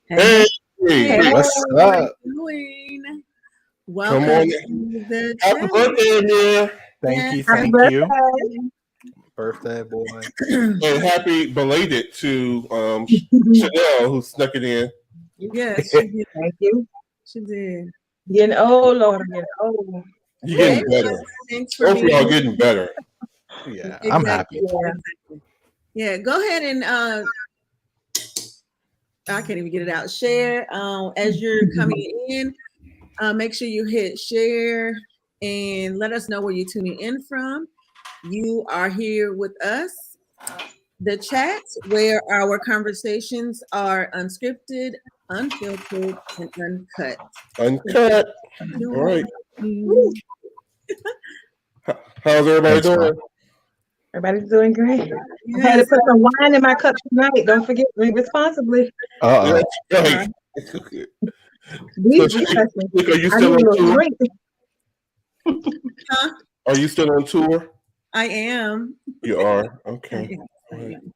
Hey, Hey, what's what are up? you doing? Come Welcome on. to the Happy birthday, Amir. Yes. Happy Thank you. birthday. Birthday boy. channel. And happy belated to Chanel, who snuck it in. Yes, she did. Thank you. She did. Getting old, Lord, I'm getting old. You're Hey, getting better. thanks for Both of being y'all here. getting better. Yeah, Exactly. I'm happy. Yeah. Exactly. Yeah, go ahead and I can't even get it out. Share as you're coming in. Make sure you hit share and let us know where you're tuning in from. You are here with us. The chat where our conversations are unscripted, unfiltered, and uncut. Uncut. All right. How's everybody Thanks, doing? Everybody's doing great. I had to Yes. put some wine in my cup tonight. Don't forget, drink responsibly. Uh-oh. Right. These So, discussions. Chick, are you I still need a on little tour? drink. Huh? Are you still on tour? I am. You are. Okay. Yes, I am.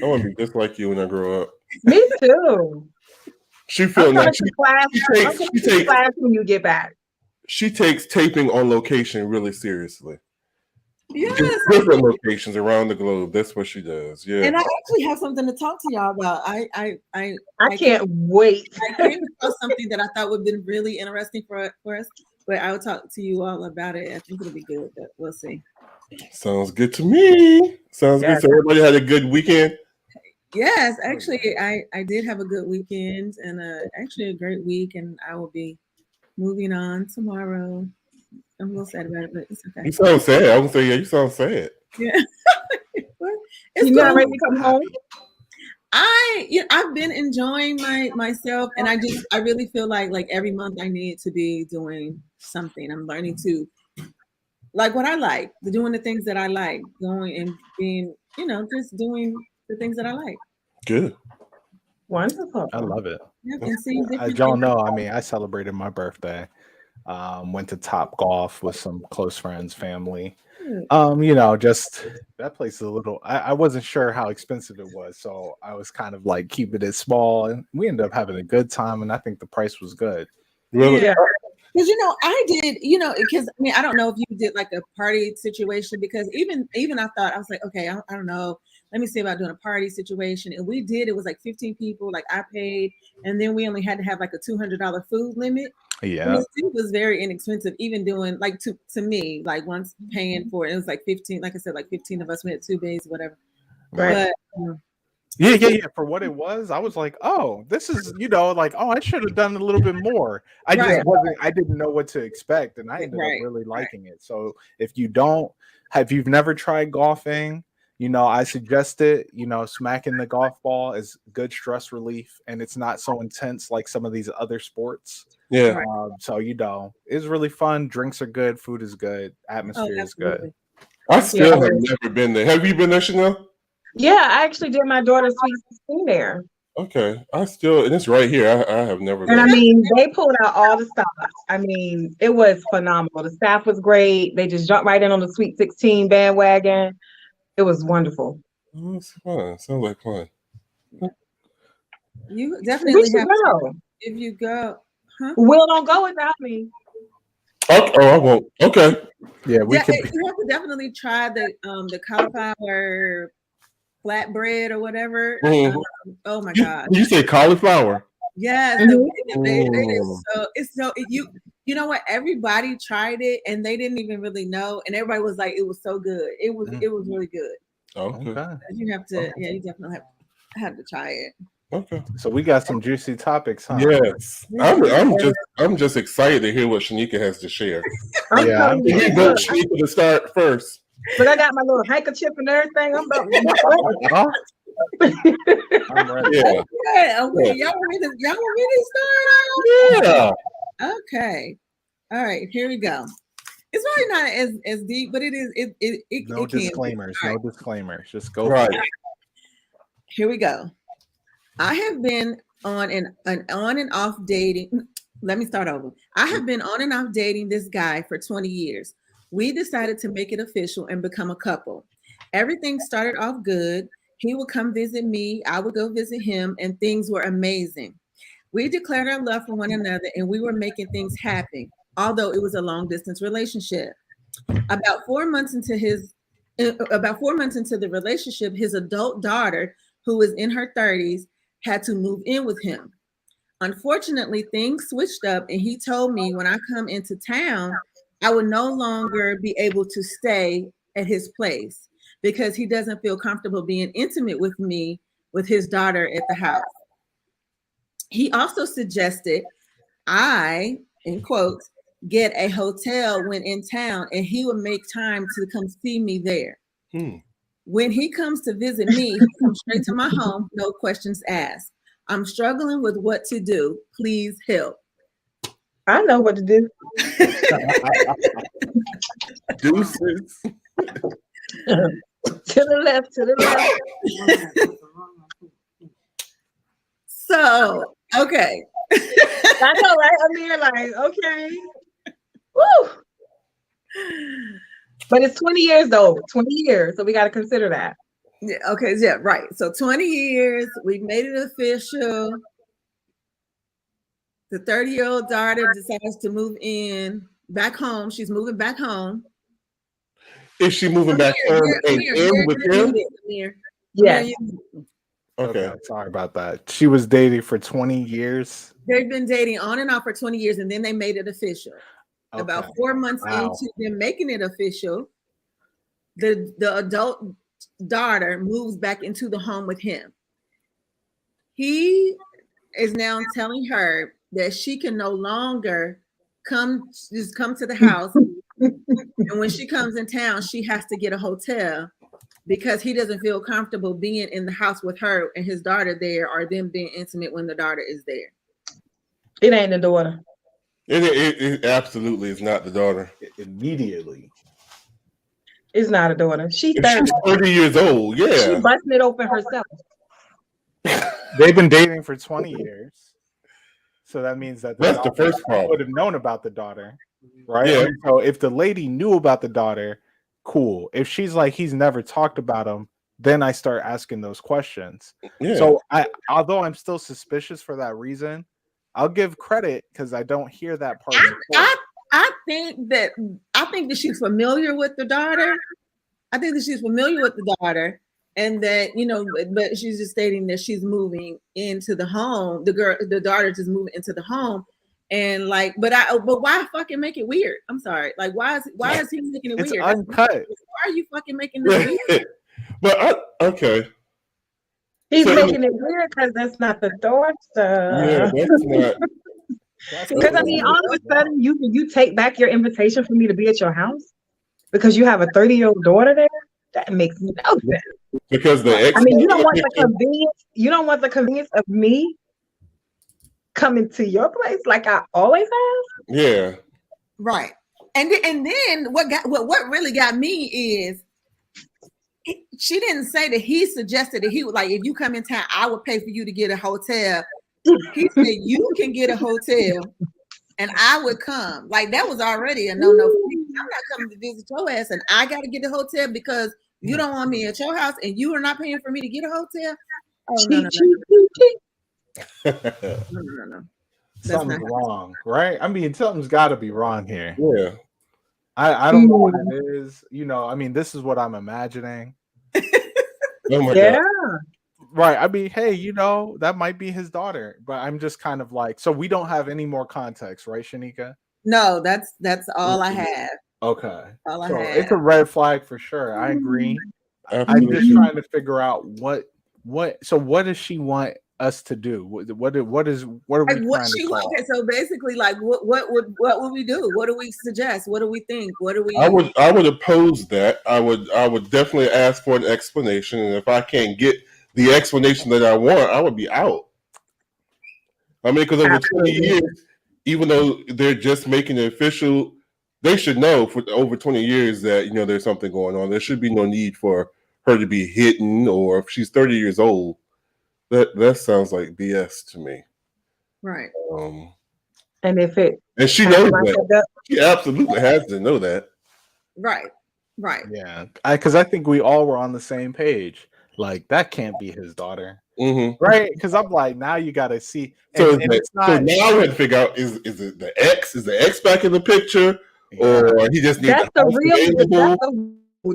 I want to be just like you when I grow up. Me too. She I'm feels coming like to class. she I'm takes- coming she to takes- class when you get back. she takes taping on location really seriously. Yes. Different locations around the globe. That's what she does. Yeah. And I actually have something to talk to y'all about. I can't wait. I came across something that I thought would have been really interesting for us, but I will talk to you all about it. I think it'll be good, but we'll see. Sounds good to me. Sounds Yes. good. So everybody had a good weekend. Yes, actually, I did have a good weekend and actually a great week, and I will be moving on tomorrow. I'm a little sad about it, but it's okay. You sound sad. I would say, yeah, you sound sad. Yeah, it's You not cool. ready to come home? I've been enjoying myself, and I really feel like every month I need to be doing something. I'm learning to like what I like, doing the things that I like, going and being, just doing the things that I like. Good. Wonderful. I love it. Yep, and seeing different As y'all things. know, I mean, I celebrated my birthday. Went to Top Golf with some close friends, family. Just that place is a little. I wasn't sure how expensive it was, so I was kind of like keeping it small, and we ended up having a good time, and I think the price was good. Really? Yeah. Because I did, because I don't know if you did like a party situation, because even I thought, I was like, okay, I don't know. Let me see about doing a party situation. And we did, it was like 15 people, like I paid, and then we only had to have like a $200 food limit. Yeah, It was very inexpensive, even doing like to me, like once paying for it was like 15, like I said, like 15 of us, we had 2 days, whatever. Right. But yeah. For what it was, I was like, oh, this is, I should have done a little bit more. I just Right. wasn't. I didn't know what to expect, and I ended Right, up really liking it. So if you've never tried golfing, I suggest it. Smacking the golf ball is good stress relief, and it's not so intense like some of these other sports. Yeah. Right. So it's really fun. Drinks are good, food is good, atmosphere is good. absolutely. I still Yeah. have never been there. Have you been there, Chanel? Yeah, I actually did my daughter's sweet 16 there. Okay. And it's right here. I have never And I been. mean, they pulled out all the stops. I mean, it was phenomenal. The staff was great. They just jumped right in on the Sweet 16 bandwagon. It was wonderful. Oh, it's fun. Sounds like fun. You We definitely should have to, go. if you go, huh? Will don't go without me. Oh, I won't. Okay. Yeah, we Yeah, could. you have to definitely try the cauliflower flatbread or whatever. Mhm. Oh my God. You say cauliflower? Yes, Mhm. you know what? Everybody tried it and they didn't even really know, and everybody was like, it was so good. It was really good. Okay. Okay. You have to, yeah, you definitely have to try it. Okay. So we got some juicy topics, huh? Yes. I'm just excited to hear what Shanika has to share. I'm Yeah, telling Can you, you vote Shanika to start first? but I got my little handkerchief and everything. I'm about Huh? I'm ready. Yeah. Yeah, okay. Yeah. Y'all want me to start out? Yeah. Okay. All right, here we go. It's really not as deep, but it is. It No it can be. disclaimers. All No right, disclaimers. Just go. Right. For it. here we go. I have been on an on and off dating. Let me start over. I have been on and off dating this guy for 20 years. We decided to make it official and become a couple. Everything started off good. He would come visit me, I would go visit him, and things were amazing. We declared our love for one another and we were making things happen, although it was a long distance relationship. About 4 months into the relationship, his adult daughter, who was in her 30s, had to move in with him. Unfortunately, things switched up and he told me when I come into town, I would no longer be able to stay at his place because he doesn't feel comfortable being intimate with me with his daughter at the house. He also suggested I, in quotes, get a hotel when in town and he would make time to come see me there. When he comes to visit me, he comes straight to my home, no questions asked. I'm struggling with what to do. Please help. I know what to do. Deuces. To the left, to the left. So, okay. I know, right? I'm here like, okay. Woo! But it's 20 years though, 20 years. So we got to consider that. Yeah, okay, yeah, right. So 20 years, we made it official. The 30-year-old daughter decides to move in back home. She's moving back home. Is she moving back home and in with him? Yes. Okay. Sorry about that. She was dating for 20 years. They've been dating on and off for 20 years, and then they made it official. Okay. About 4 months into them making it official, the adult daughter moves back into the home with him. He is now telling her that she can no longer come to the house. And when she comes in town, she has to get a hotel because he doesn't feel comfortable being in the house with her and his daughter there, or them being intimate when the daughter is there. It ain't the daughter. It absolutely is not the daughter. Immediately. It's not a daughter. She's 30. She's 30 years old. Yeah. She's busting it open herself. They've been dating for 20 years. So that means that that's the first problem. Would have known about the daughter, right? Yeah. And so if the lady knew about the daughter, cool. If she's like, he's never talked about him, then I start asking those questions. Yeah. So although I'm still suspicious for that reason, I'll give credit because I don't hear that part. I think that she's familiar with the daughter. I think that she's familiar with the daughter, and that, but she's just stating that she's moving into the home. The daughter just moving into the home, and like, but why fucking make it weird? I'm sorry. Like, why is he making it it's weird? Uncut. Why are you fucking making this weird? But okay. He's making it weird because that's not the daughter. Yeah, that's not. Because I mean, all of a sudden, you take back your invitation for me to be at your house because you have a 30-year-old daughter there. That makes no sense. Because the ex. I mean, you don't want the convenience. You don't want the convenience of me coming to your place like I always have. Yeah. Right. And then what really got me is she didn't say that he suggested that he would, like, if you come in town, I would pay for you to get a hotel. He said you can get a hotel and I would come. Like, that was already a no-no for me. I'm not coming to visit your ass and I got to get a hotel because you don't want me at your house and you are not paying for me to get a hotel. Oh, no. No. Something's wrong, right? I mean, something's got to be wrong here. Yeah. I don't know what it is. I mean, this is what I'm imagining. Oh my Yeah. God. Right. I mean, hey, that might be his daughter, but I'm just kind of like, so we don't have any more context, right, Shanika? No, that's all I have. Okay. All I So have. it's a red flag for sure. I agree. Absolutely. I'm just trying to figure out what does she want us to do? What are we Like, what trying she to solve? okay, so basically, like, what would we do? What do we suggest? What do we think? What do we? I would oppose that. I would definitely ask for an explanation, and if I can't get the explanation that I want, I would be out. I mean, because over 20 years, even though they're just making it official, they should know for over 20 years that there's something going on. There should be no need for her to be hidden, or if she's 30 years old, that sounds like BS to me. Right. And she knows that. She absolutely has to know that. Right. Yeah, because I think we all were on the same page. Like that can't be his daughter, Mm-hmm. right? Because I'm like, now you got to see. So, And it's so not. now we have to figure out is it the ex? Is the ex back in the picture, Yeah. or he just needs That's the the house real, available? that's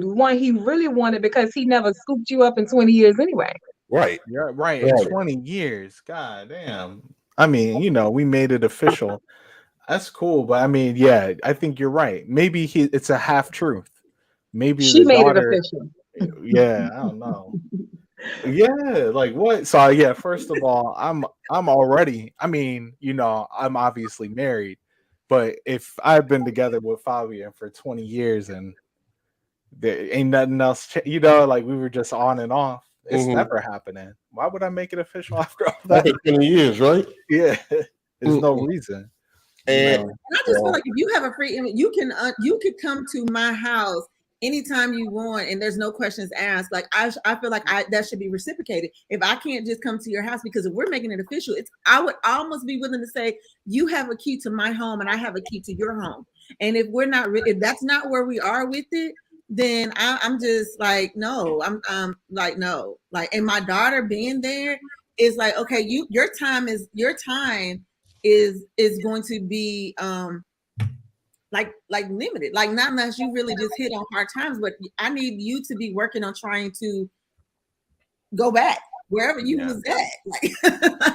the one he really wanted because he never scooped you up in 20 years anyway. Right. Yeah, right. Right. In 20 years. God damn. I mean, we made it official. That's cool, but I mean, yeah, I think you're right. Maybe it's a half truth. Maybe She the made it daughter. official. Yeah, I don't know. Yeah, like what? So yeah, first of all, I'm already. I mean, I'm obviously married, but if I've been together with Fabian for 20 years and there ain't nothing else, like we were just on and off. It's Mhm. never happening. Why would I make it official after all that? After 20 years, right? Yeah, there's no Mm-mm. reason. And And I just feel like if you have a free image, you could come to my house anytime you want, and there's no questions asked. Like I feel like that should be reciprocated. If I can't just come to your house, because if we're making it official, I would almost be willing to say you have a key to my home and I have a key to your home. And if we're not, if that's not where we are with it, then I'm just like no, I'm like no, like, and my daughter being there is like okay, your time is going to be like limited, like not unless you really just hit on hard times, but I need you to be working on trying to go back wherever you was at.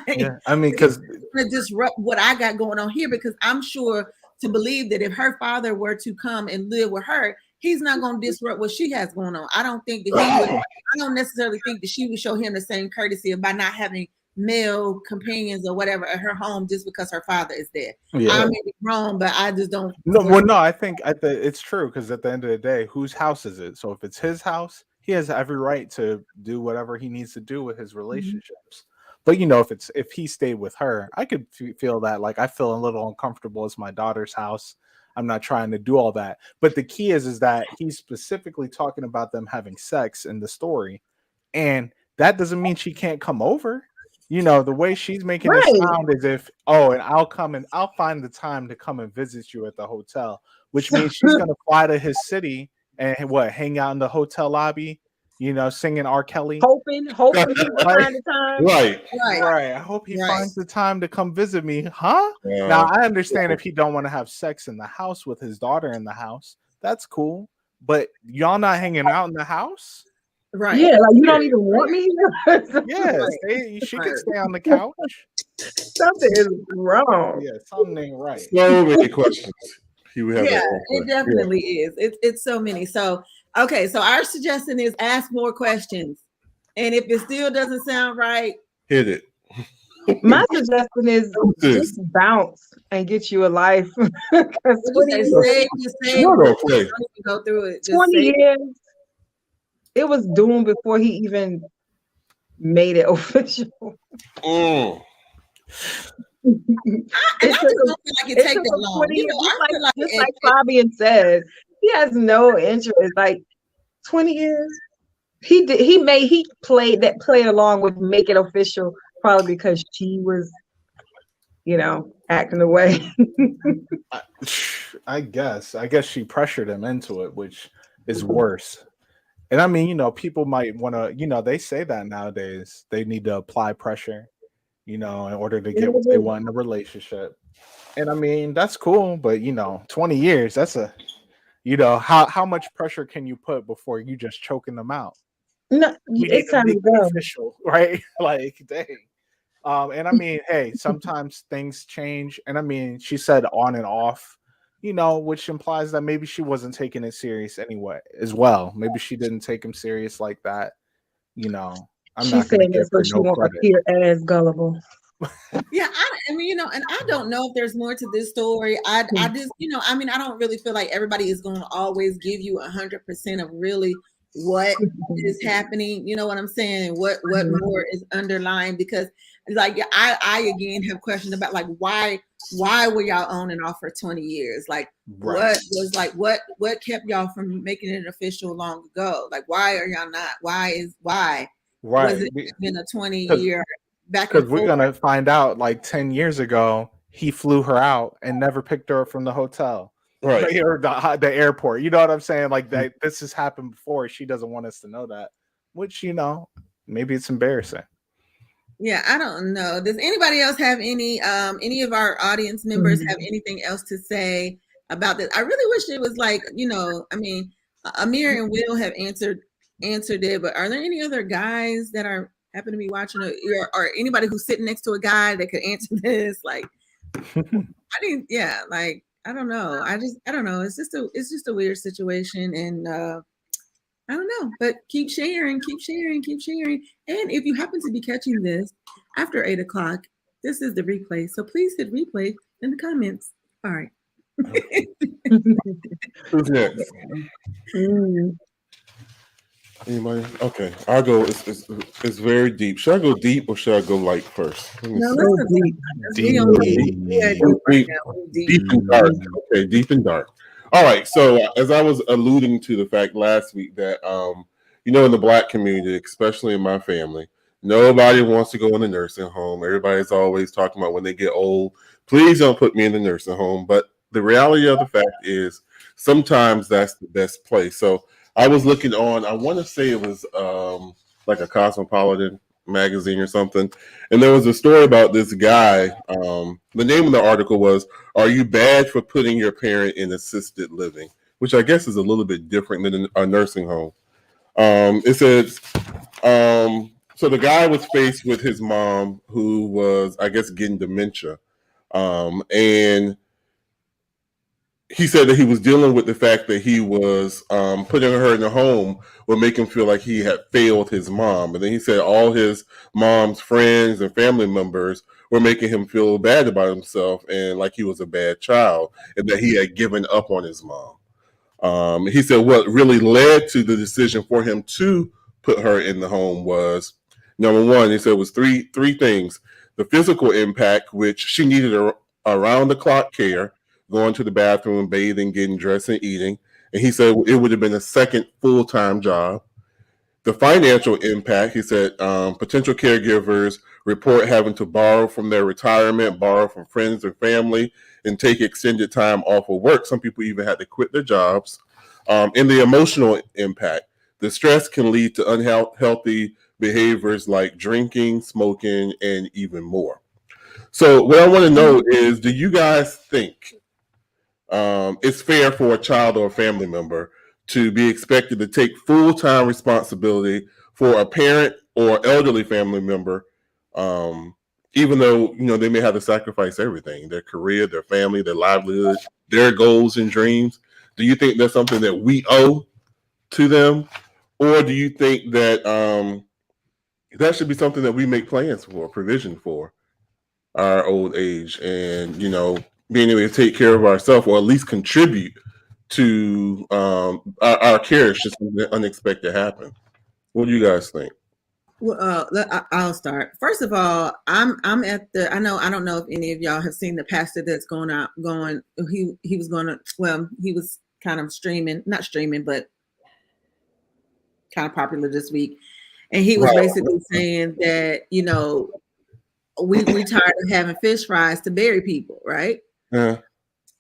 Like, Yeah, I mean, because to disrupt what I got going on here, because I'm sure to believe that if her father were to come and live with her, he's not going to disrupt what she has going on. I don't think that he would. I don't necessarily think that she would show him the same courtesy by not having male companions or whatever at her home just because her father is there. yeah. I may be wrong, but I just don't. No, I think it's true because at the end of the day, whose house is it? So if it's his house, he has every right to do whatever he needs to do with his relationships. But if he stayed with her, I could feel that. Like I feel a little uncomfortable. It's my daughter's house. I'm not trying to do all that. But the key is that he's specifically talking about them having sex in the story, and that doesn't mean she can't come over. The way she's making it sound as if, and I'll come and I'll find the time to come and visit you at the hotel, which means she's gonna fly to his city and hang out in the hotel lobby, singing R. Kelly. Hoping he will find the time. right. I hope he finds the time to come visit me, huh? Now I understand if he don't want to have sex in the house with his daughter in the house, that's cool. But y'all not hanging out in the house? Right. Yeah, like you don't even want me. Yeah, she can stay on the couch. Something is wrong. Yeah, something ain't right. So many questions. It definitely is. It's so many. So okay, so our suggestion is ask more questions, and if it still doesn't sound right, hit it. My suggestion is just bounce and get you a life. just go through it. 20 years. It was doomed before he even made it official. I just don't feel like it takes that long. Just like Fabian said, he has no interest. Like 20 years. He played along with make it official probably because she was, acting away. I guess she pressured him into it, which is worse. And I mean, people might want to, they say that nowadays they need to apply pressure, in order to get what they want in a relationship. And I mean, that's cool, but 20 years, that's how much pressure can you put before you just choking them out? No, it's time to go. Official, right? Like, dang. And I mean, hey, sometimes things change. And I mean, she said on and off, which implies that maybe she wasn't taking it serious anyway, as well. Maybe she didn't take him serious like that. I'm not going to give her no credit. Appear as gullible. Yeah, I mean, and I don't know if there's more to this story. I just, I mean, I don't really feel like everybody is going to always give you 100% of really what is happening. You know what I'm saying? What more is underlying? Because like I again have questions about like why were y'all on and off for 20 years? Like what was like what kept y'all from making it official long ago? Like why are y'all not? Why was it been a 20-year back? Because we're gonna find out like 10 years ago he flew her out and never picked her up from the hotel. Right. Or the airport. You know what I'm saying? Like that this has happened before. She doesn't want us to know that. which, you know, maybe it's embarrassing. Yeah, I don't know. Does anybody else have any of our audience members have anything else to say about this? I really wish it was like, you know, I mean, Amir and Will have answered it, but are there any other guys that are happen to be watching or anybody who's sitting next to a guy that could answer this? Like, like, I don't know. I don't know. It's just a weird situation, and I don't know, but keep sharing. And if you happen to be catching this after 8 o'clock, this is the replay. So please hit replay in the comments. All right. Who's next? Anybody? Okay, I'll go. It's very deep. Should I go deep or should I go light first? No, let's go deep. Deep. Deep and dark. Okay, deep and dark. All right. So as I was alluding to the fact last week that you know, in the Black community, especially in my family, nobody wants to go in a nursing home. Everybody's always talking about when they get old, please don't put me in the nursing home. But the reality of the fact is sometimes that's the best place. So I was looking on, I want to say it was like a Cosmopolitan magazine or something. And there was a story about this guy. The name of the article was, "Are you bad for putting your parent in assisted living?" Which I guess is a little bit different than a nursing home. It says, so the guy was faced with his mom who was, I guess, getting dementia. And he said that he was dealing with the fact that he was putting her in the home would make him feel like he had failed his mom. And then he said all his mom's friends and family members were making him feel bad about himself and like he was a bad child and that he had given up on his mom. He said what really led to the decision for him to put her in the home was, number one, he said it was three things. The physical impact, which she needed around-the-clock care, going to the bathroom, bathing, getting dressed, and eating. And he said it would have been a second full-time job. The financial impact, he said, potential caregivers report having to borrow from their retirement, borrow from friends and family, and take extended time off of work. Some people even had to quit their jobs. And the emotional impact, the stress can lead to unhealthy behaviors like drinking, smoking, and even more. So what I want to know is, do you guys think it's fair for a child or a family member to be expected to take full-time responsibility for a parent or elderly family member, even though, you know, they may have to sacrifice everything, their career, their family, their livelihood, their goals and dreams? Do you think that's something that we owe to them? Or do you think that that should be something that we make plans for, provision for our old age, and, you know, being able to take care of ourselves, or at least contribute to our care should something unexpected happen? What do you guys think? Well, I'll start. First of all, I'm at the. I don't know if any of y'all have seen the pastor that's going. He was going to. Well, he was kind of not streaming, but kind of popular this week, and he was basically saying that, you know, we tired of having fish fries to bury people, right? Yeah.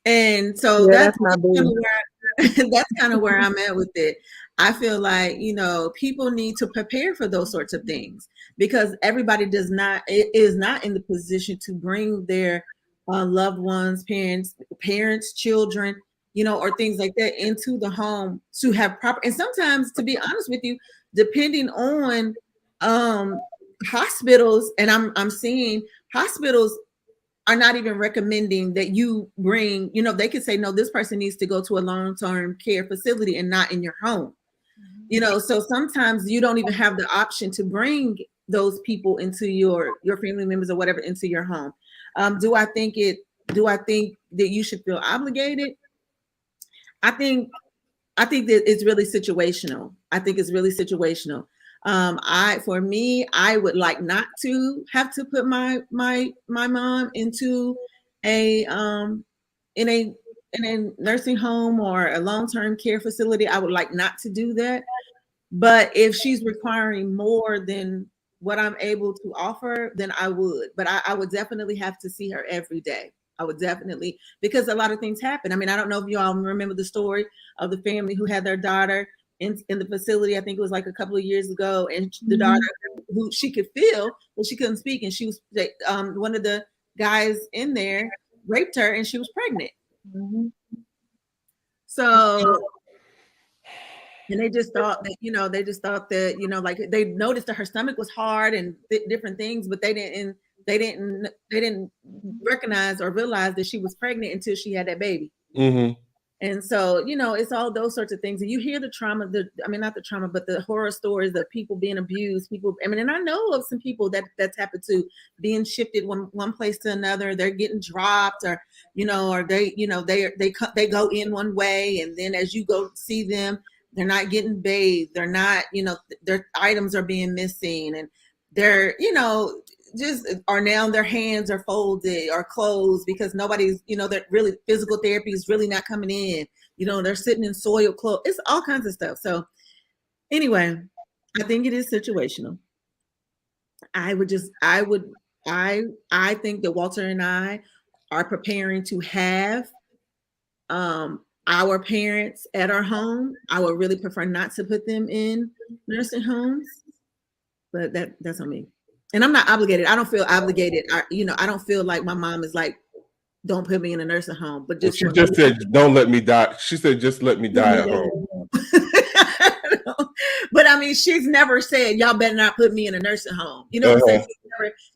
And so that's kind of where I'm at with it. I feel like, you know, people need to prepare for those sorts of things, because everybody is not in the position to bring their loved ones, parents, children, you know, or things like that into the home to have proper. And sometimes, to be honest with you, depending on hospitals, and I'm seeing hospitals are not even recommending that you bring, you know, they could say, no, this person needs to go to a long-term care facility and not in your home. You know, so sometimes you don't even have the option to bring those people into your family members or whatever into your home. Do I think that you should feel obligated? I think that it's really situational. I think it's really situational. For me, I would like not to have to put my mom into in a nursing home or a long-term care facility. I would like not to do that. But if she's requiring more than what I'm able to offer, then I would. But I would definitely have to see her every day. I would definitely, because a lot of things happen. I mean, I don't know if you all remember the story of the family who had their daughter in the facility. I think it was like a couple of years ago, and the daughter, who she could feel, but she couldn't speak, and she was one of the guys in there raped her, and she was pregnant. So, and they just thought that, like they noticed that her stomach was hard and different things, but they didn't recognize or realize that she was pregnant until she had that baby. And so, it's all those sorts of things. And you hear the trauma, not the trauma, but the horror stories of people being abused, and I know of some people that's happened to, being shifted one place to another. They're getting dropped, or, or they go in one way, and then as you go see them, they're not getting bathed. They're not, their items are being missing, and they're, now their hands are folded or closed because nobody's, that really physical therapy is really not coming in. They're sitting in soiled clothes. It's all kinds of stuff. So anyway, I think it is situational. I think that Walter and I are preparing to have our parents at our home. I would really prefer not to put them in nursing homes, but that's on me. And I'm not obligated. I don't feel obligated. I don't feel like my mom is like, don't put me in a nursing home. But she just said, don't let me die. She said, just let me die at home. But she's never said, y'all better not put me in a nursing home. You know what I'm saying?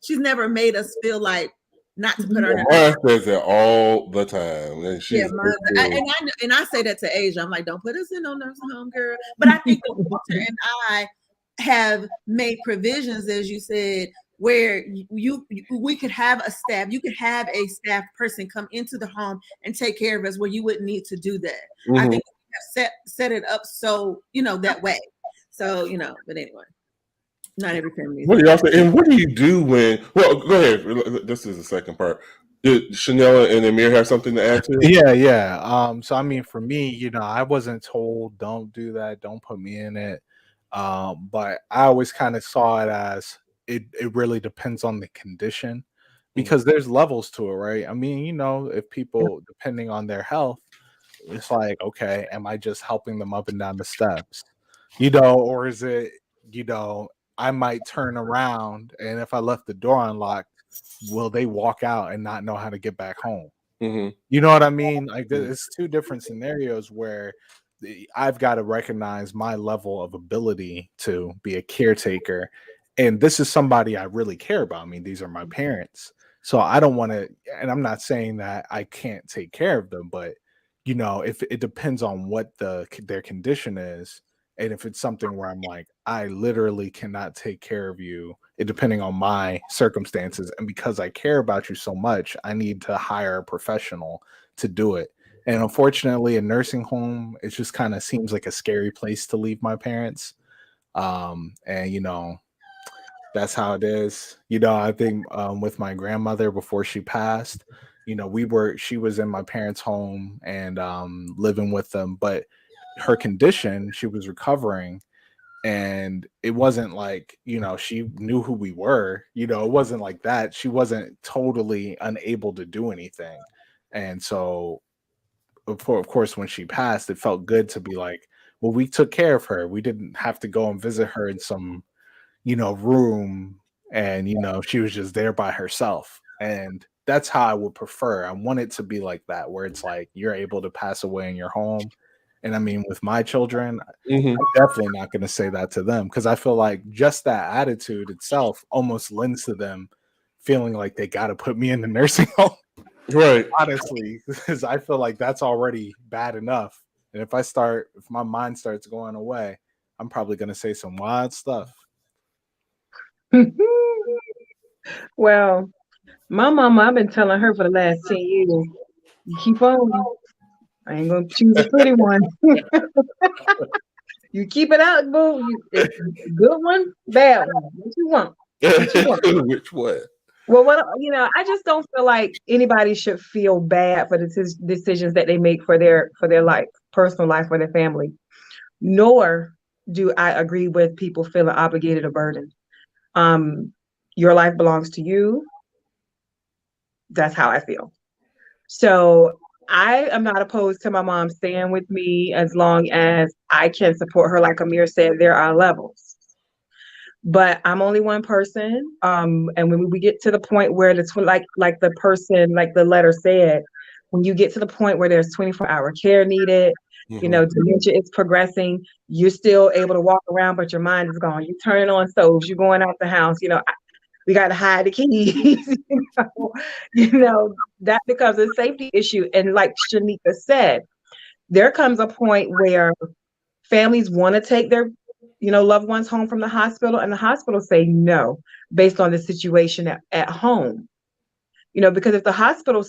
She's never made us feel like not to put her in a nursing home. Mine says it all the time. And I say that to Asia. I'm like, don't put us in no nursing home, girl. But I think that Walter and I have made provisions, as you said, where we could have a staff. You could have a staff person come into the home and take care of us, where you wouldn't need to do that. I think we have set it up so that way. So but anyway, not every family. What do y'all say? And what do you do when? Well, go ahead. This is the second part. Did Chanel and Amir have something to add to it? Yeah. So for me, I wasn't told don't do that, don't put me in it. But I always kind of saw it as it really depends on the condition, because there's levels to it, right? If people, depending on their health, it's like, okay, am I just helping them up and down the steps, or is it, I might turn around, and if I left the door unlocked, will they walk out and not know how to get back home? You know what I mean? Like, it's two different scenarios where I've got to recognize my level of ability to be a caretaker. And this is somebody I really care about. These are my parents. So I don't want to, and I'm not saying that I can't take care of them, but, if it depends on what their condition is. And if it's something where I'm like, I literally cannot take care of you, depending on my circumstances. And because I care about you so much, I need to hire a professional to do it. And unfortunately, a nursing home, it just kind of seems like a scary place to leave my parents. And, that's how it is. I think with my grandmother before she passed, she was in my parents' home and living with them. But her condition, she was recovering. And it wasn't like, she knew who we were. It wasn't like that. She wasn't totally unable to do anything. And so, of course, when she passed, it felt good to be like, well, we took care of her. We didn't have to go and visit her in some, room, and, she was just there by herself. And that's how I would prefer. I want it to be like that, where it's like you're able to pass away in your home. And with my children, I'm definitely not going to say that to them, because I feel like just that attitude itself almost lends to them feeling like they got to put me in the nursing home. Right. Honestly, because I feel like that's already bad enough. And if my mind starts going away, I'm probably going to say some wild stuff. Well, my mama, I've been telling her for the last 10 years, you keep on. I ain't going to choose a pretty one. You keep it out, boo. Good one, bad one. What you want? Which one? Well, I just don't feel like anybody should feel bad for the decisions that they make for their life, personal life, for their family. Nor do I agree with people feeling obligated or burdened. Your life belongs to you. That's how I feel. So I am not opposed to my mom staying with me as long as I can support her. Like Amir said, there are levels. But I'm only one person. And when we get to the point where like the person, like the letter said, when you get to the point where there's 24-hour care needed, dementia is progressing, you're still able to walk around, but your mind is gone. You're turning on stoves, you're going out the house, we got to hide the keys, that becomes a safety issue. And like Shanika said, there comes a point where families want to take their loved ones home from the hospital, and the hospital say no based on the situation at home. Because if the hospital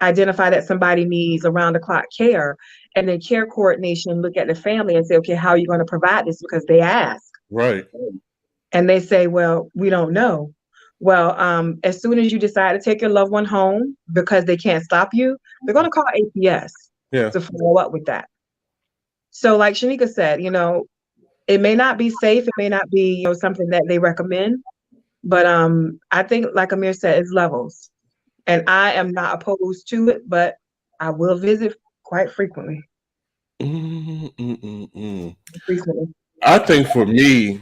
identify that somebody needs around the clock care, and then care coordination look at the family and say, okay, how are you going to provide this? Because they ask. Right. And they say, well, we don't know. Well, as soon as you decide to take your loved one home because they can't stop you, they're going to call APS to follow up with that. So like Shanika said, it may not be safe. It may not be something that they recommend. But I think, like Amir said, it's levels. And I am not opposed to it, but I will visit quite frequently. Frequently. I think for me,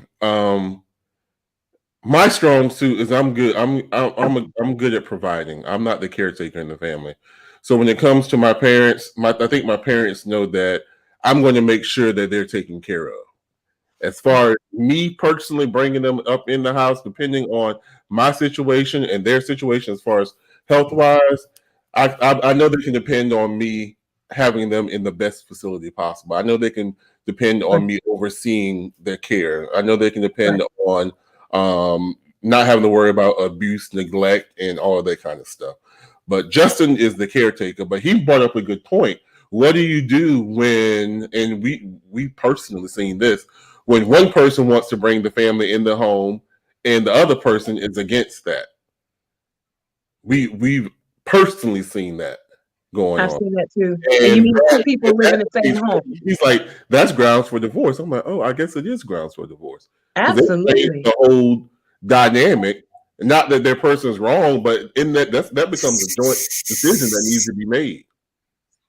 my strong suit is I'm good. I'm good at providing. I'm not the caretaker in the family. So when it comes to my parents, I think my parents know that I'm going to make sure that they're taken care of. As far as me personally bringing them up in the house, depending on my situation and their situation, as far as health-wise, I know they can depend on me having them in the best facility possible. I know they can depend on me overseeing their care. I know they can depend on not having to worry about abuse, neglect, and all of that kind of stuff. But Justin is the caretaker, but he brought up a good point. What do you do when, and we personally seen this, when one person wants to bring the family in the home and the other person is against that? We've personally seen that going on. I've seen that too. And you mean two people live in the same home. He's like, that's grounds for divorce. I'm like, oh, I guess it is grounds for divorce. Absolutely. The whole dynamic, not that their person's wrong, but in that becomes a joint decision that needs to be made.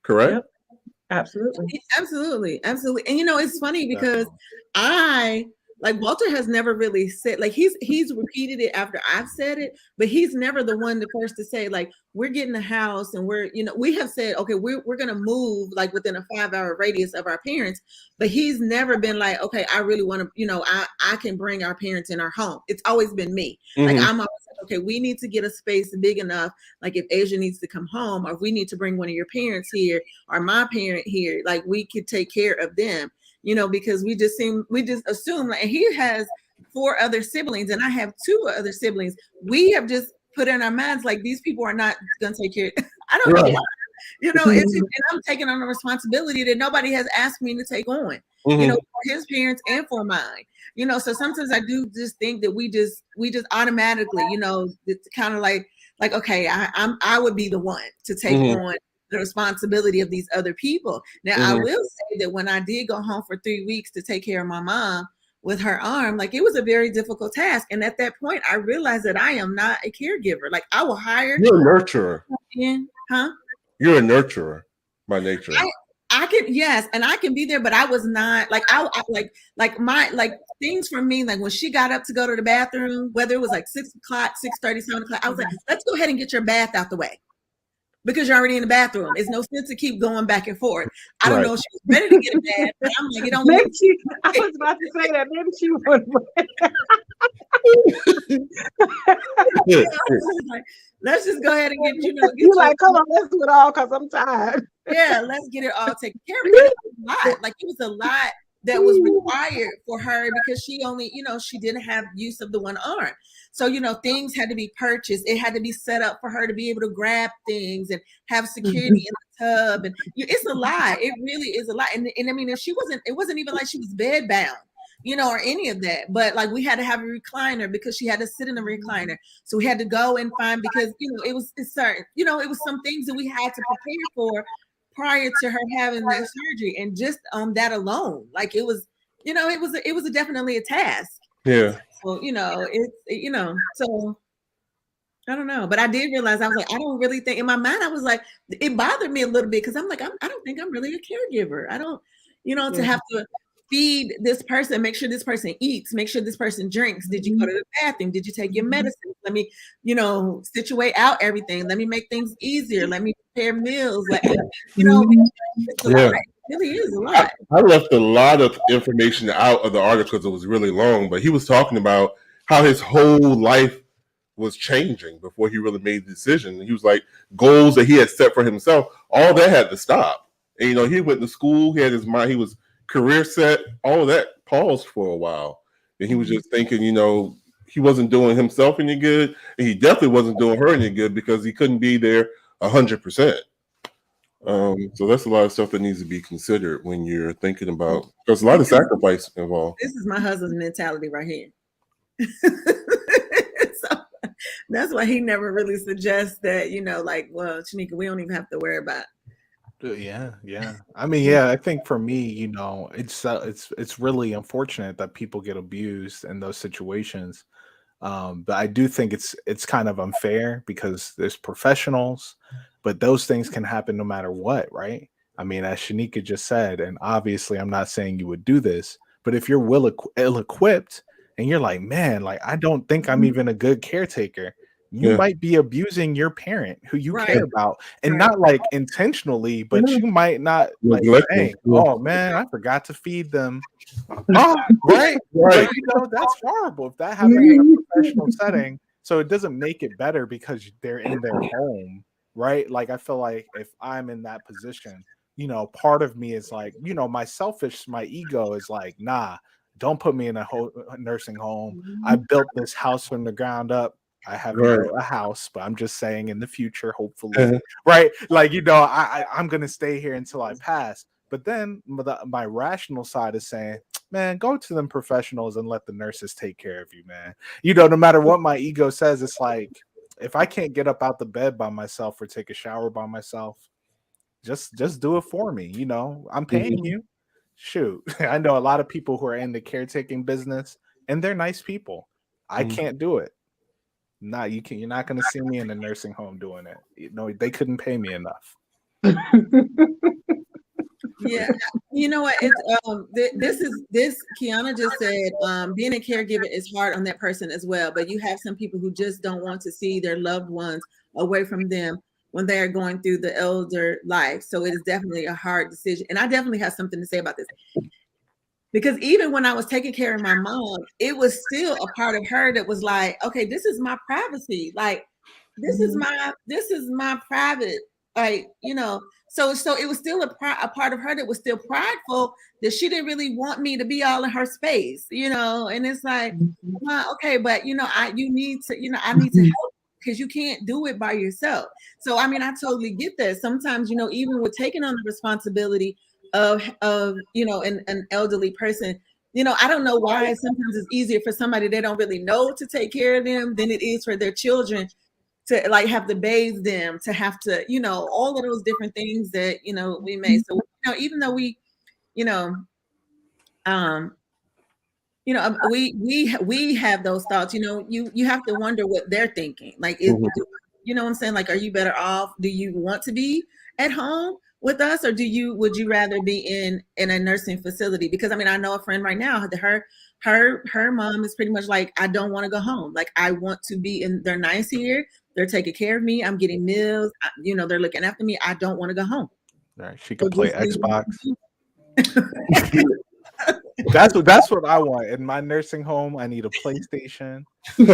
Correct? Yep. Absolutely. Absolutely. And it's funny because Walter has never really said, like, he's repeated it after I've said it, but he's never the one, the first to say, like, we're getting a house and we have said, okay, we're going to move like within a 5-hour radius of our parents, but he's never been like, okay, I really want to, I can bring our parents in our home. It's always been me. Like, I'm always like, okay, we need to get a space big enough. Like if Asia needs to come home, or if we need to bring one of your parents here or my parent here, like we could take care of them. Because we just assume, like, he has 4 other siblings and I have 2 other siblings. We have just put in our minds, like, these people are not going to take care. I don't know why. And I'm taking on a responsibility that nobody has asked me to take on, for his parents and for mine. So sometimes I do just think that we just automatically, it's kind of like, okay, I would be the one to take on the responsibility of these other people. Now, I will say that when I did go home for 3 weeks to take care of my mom with her arm, like, it was a very difficult task. And at that point, I realized that I am not a caregiver. Like, I will hire. You're a nurturer. Huh? You're a nurturer by nature. I can, yes, and I can be there, but I was not like, I like things for me, like when she got up to go to the bathroom, whether it was like 6 o'clock, 6:30, 7 o'clock, I was like, let's go ahead and get your bath out the way. Because you're already in the bathroom. It's no sense to keep going back and forth. I don't know if she was ready to get a bath, but I'm like, I was about to say that. Maybe she was. Like, let's just go ahead and get, you're like, come on, let's do it all because I'm tired. Yeah, let's get it all taken care of. It was a lot. Like, it was a lot that was required for her because she only, she didn't have use of the one arm. So, things had to be purchased. It had to be set up for her to be able to grab things and have security in the tub. And it's a lot. It really is a lot. And I mean, it wasn't even like she was bed bound, or any of that. But like, we had to have a recliner because she had to sit in a recliner. So we had to go and find, because, it was certain, it was some things that we had to prepare for prior to her having that surgery. And just on that alone, like, it was, it was definitely a task. Yeah. So, so I don't know, but I did realize I was like, I don't really think in my mind. I was like, it bothered me a little bit because I'm like, I don't think I'm really a caregiver. I don't, to have to feed this person, make sure this person eats, make sure this person drinks. Did you go to the bathroom? Did you take your medicine? Let me, situate out everything. Let me make things easier. Let me prepare meals. Let me, it's a lot. It really is a lot. I left a lot of information out of the article because it was really long, but he was talking about how his whole life was changing before he really made the decision. He was like, goals that he had set for himself, all that had to stop. And he went to school, he had his mind, he was career set, all of that paused for a while. And he was just thinking, he wasn't doing himself any good, and he definitely wasn't doing her any good because he couldn't be there 100%. So that's a lot of stuff that needs to be considered when you're thinking about, because a lot of sacrifice involved. This is my husband's mentality right here. So that's why he never really suggests that, well, Shanika, we don't even have to worry about. Yeah. I mean, I think for me, it's really unfortunate that people get abused in those situations. But I do think it's kind of unfair because there's professionals, but those things can happen no matter what, right? I mean, as Shanika just said, and obviously I'm not saying you would do this, but if you're ill-equipped and you're like, man, like, I don't think I'm even a good caretaker, you might be abusing your parent who you care about, and not like intentionally, but you might not like saying, oh man, I forgot to feed them. Oh, right. Like, that's horrible if that happens in a professional setting. So it doesn't make it better because they're in their home, right? Like, I feel like if I'm in that position, part of me is like, my ego is like, nah, don't put me in a nursing home. I built this house from the ground up. I haven't built a house, but I'm just saying in the future, hopefully, right? Like, I'm going to stay here until I pass. But then my rational side is saying, man, go to them professionals and let the nurses take care of you, man. No matter what my ego says, it's like, if I can't get up out the bed by myself or take a shower by myself, just do it for me. I'm paying you. Shoot. I know a lot of people who are in the caretaking business and they're nice people. I can't do it. Nah, you're not going to see me in a nursing home doing it. They couldn't pay me enough. Yeah, you know what? It's this Kiana just said, being a caregiver is hard on that person as well. But you have some people who just don't want to see their loved ones away from them when they are going through the elder life. So it is definitely a hard decision. And I definitely have something to say about this. Because even when I was taking care of my mom, it was still a part of her that was like, okay, this is my privacy. Like, this is my private, like, so it was still a part of her that was still prideful, that she didn't really want me to be all in her space, and it's like, well, okay, but I need to help because you can't do it by yourself. So, I mean, I totally get that. Sometimes, even with taking on the responsibility of an elderly person, I don't know why sometimes it's easier for somebody they don't really know to take care of them than it is for their children to like have to bathe them, to have to, all of those different things that, we may. So, even though we, we have those thoughts, you have to wonder what they're thinking. Like, you know what I'm saying? Like, are you better off? Do you want to be at home with us, or would you rather be in a nursing facility? Because I mean, I know a friend right now that her mom is pretty much like, I don't want to go home. Like, I want to be in, they're nice here. They're taking care of me. I'm getting meals. They're looking after me. I don't want to go home. All right, she could play Xbox. That's what I want in my nursing home. I need a PlayStation. I'm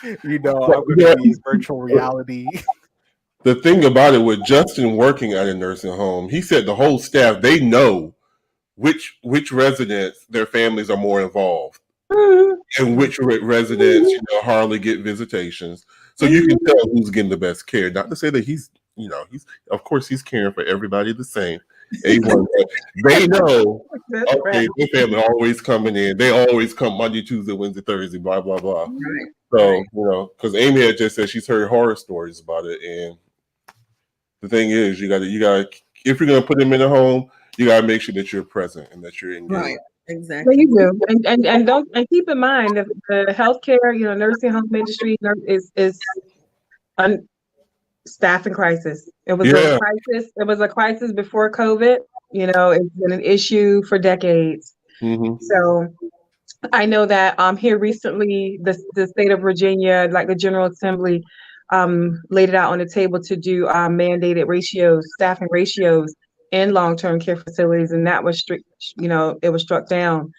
going to be virtual reality. The thing about it, with Justin working at a nursing home, he said the whole staff, they know which residents, their families are more involved, and which residents hardly get visitations. So you can tell who's getting the best care. Not to say that he's of course he's caring for everybody the same. They know, okay, their family always coming in. They always come Monday, Tuesday, Wednesday, Thursday, blah blah blah. Right. So because Amy had just said she's heard horror stories about it, and the thing is, you gotta if you're gonna put them in a home, you gotta make sure that you're present and that you're engaged. Right. Exactly. you do, and don't and keep in mind that the healthcare, nursing home industry is staffing crisis. It was a crisis. It was a crisis before COVID. It's been an issue for decades. Mm-hmm. So I know that here recently, the state of Virginia, like the General Assembly, laid it out on the table to do mandated staffing ratios in long-term care facilities, and that was strict. It was struck down.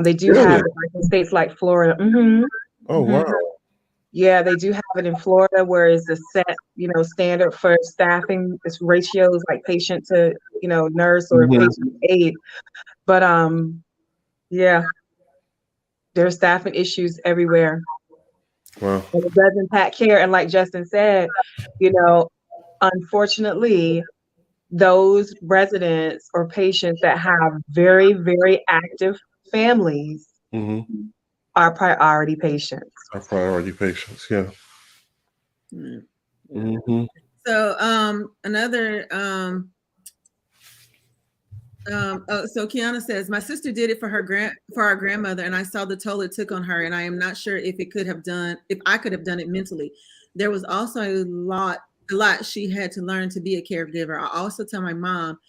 They do have it like in states like Florida. Oh wow. Yeah, they do have it in Florida, where it's a set, standard for staffing. It's ratios like patient to, nurse or patient to aide. But yeah, there's staffing issues everywhere. Wow. And it does impact care. And like Justin said, unfortunately, those residents or patients that have very, very active families are priority patients. Our priority patients, yeah. Mm-hmm. So another so Kiana says, my sister did it for our grandmother, and I saw the toll it took on her, and I am not sure if I could have done it mentally. There was also a lot she had to learn to be a caregiver. I also tell my mom,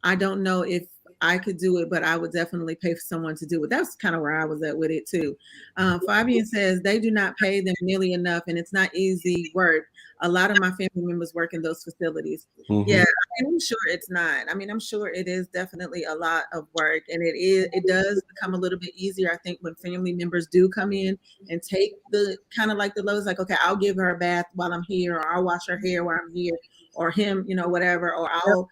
I don't know if I could do it, but I would definitely pay for someone to do it. That's kind of where I was at with it too. Fabian says they do not pay them nearly enough, and it's not easy work. A lot of my family members work in those facilities. Yeah, I'm sure it's not. I'm sure it is definitely a lot of work, and it does become a little bit easier, I think, when family members do come in and take the kind of like the loads, like, okay, I'll give her a bath while I'm here, or I'll wash her hair while I'm here, or him, whatever, or I'll,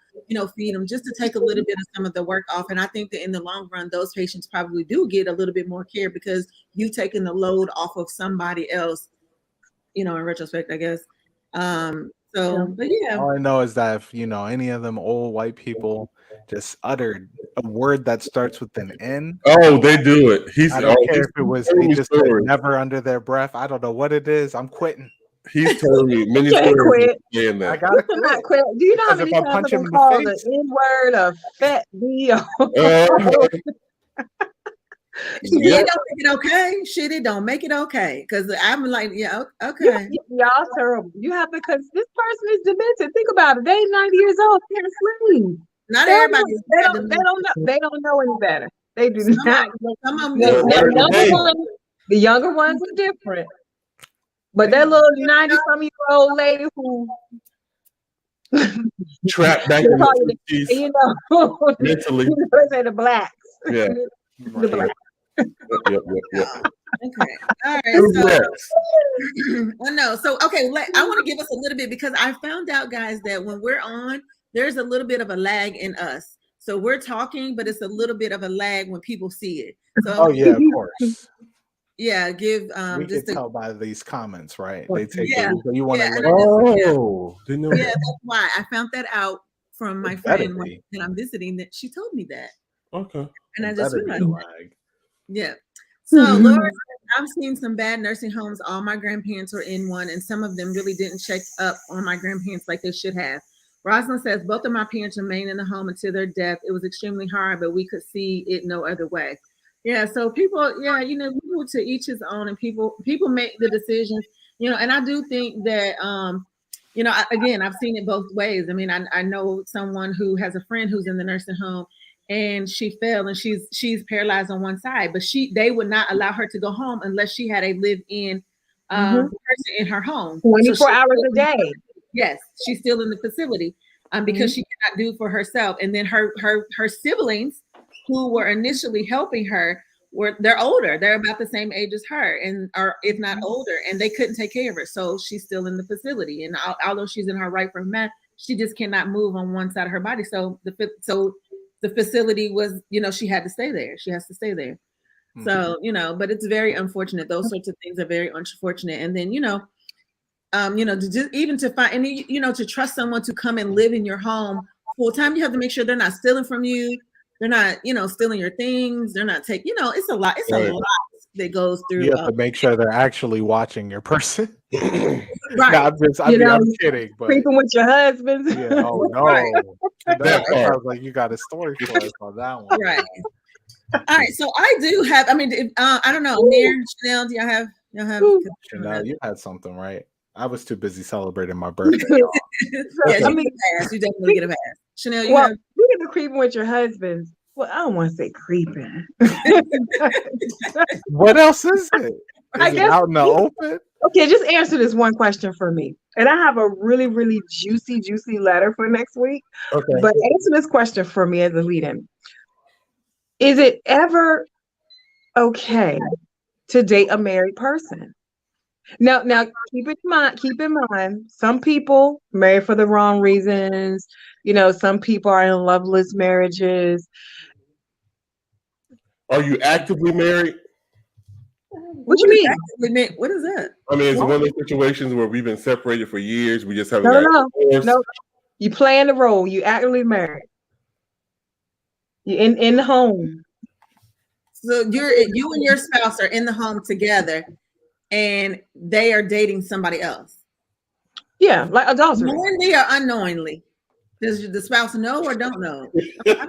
feed them, just to take a little bit of some of the work off. And I think that in the long run, those patients probably do get a little bit more care because you've taken the load off of somebody else, in retrospect, I guess. But yeah. All I know is that if, any of them old white people just uttered a word that starts with an N. Oh, they do it. I don't care if it was they just said never under their breath. I don't know what it is. I'm quitting. He's telling me many stories. I gotta quit. Do you know how many times I'm gonna call the N-word a fat B? It don't make it okay. Shit, it don't make it okay. Because I'm like, yeah, okay. Y'all terrible. You have to, because this person is demented. Think about it. They 90 years old. Can't sleep. Not everybody. They don't know any better. They do not. Some of them. The younger ones are different. But that little 90-some-year-old lady who trapped back in the 50s, mentally. They say the blacks. Yeah. The blacks. Yep. Okay. All right. So okay. I want to give us a little bit, because I found out, guys, that when we're on, there's a little bit of a lag in us. So we're talking, but it's a little bit of a lag when people see it. So, of course. Yeah, give we can tell by these comments, right? They take you want to look. Yeah, that's why I found that out from my friend that I'm visiting. That she told me that. Okay. And I just realized that. Yeah. So Laura, I've seen some bad nursing homes. All my grandparents were in one, and some of them really didn't check up on my grandparents like they should have. Rosalind says both of my parents remained in the home until their death. It was extremely hard, but we could see it no other way. Yeah, so people, people to each his own, and people make the decisions, and I do think that, again, I've seen it both ways. I know someone who has a friend who's in the nursing home, and she fell, and she's paralyzed on one side, but they would not allow her to go home unless she had a live-in person in her home. 24 hours a day. Yes, she's still in the facility because she cannot do for herself. And then her siblings, who were initially helping her, they're older. They're about the same age as her, or if not older, and they couldn't take care of her. So she's still in the facility. And although she's in her right frame of mind, she just cannot move on one side of her body. So the facility was, she had to stay there. She has to stay there. So, but it's very unfortunate. Those sorts of things are very unfortunate. And then, to find, and to trust someone to come and live in your home full time, you have to make sure they're not stealing from you. They're not, stealing your things. They're not taking, it's a lot. It's a lot that goes through. You have to make sure they're actually watching your person. Right. No, I'm kidding. But creeping with your husband. Yeah. Oh no. Right. That sounds like you got a story for us on that one. Right. All right, so I do have. I mean, I don't know. Nair, Chanel, do y'all have? Chanel, you had something, right? I was too busy celebrating my birthday. Yes, I you mean, get a pass. You definitely get a pass. Chanel, you well, have. you get to creeping with your husbands. Well, I don't want to say creeping. What else is it? I Is it guess- out in the open? Okay, just answer this one question for me. And I have a really, really juicy letter for next week. Okay. But answer this question for me as a lead-in. Is it ever okay to date a married person? Now keep in mind, some people marry for the wrong reasons. You know, some people are in loveless marriages. Are you actively married? What you mean? What is that? I mean, it's one of those situations where we've been separated for years. We just haven't No, got divorced. no. You playing the role. You actively married. You in the home. So you and your spouse are in the home together, and they are dating somebody else. Yeah, like adultery. Knowingly or unknowingly? Does the spouse know or don't know? No,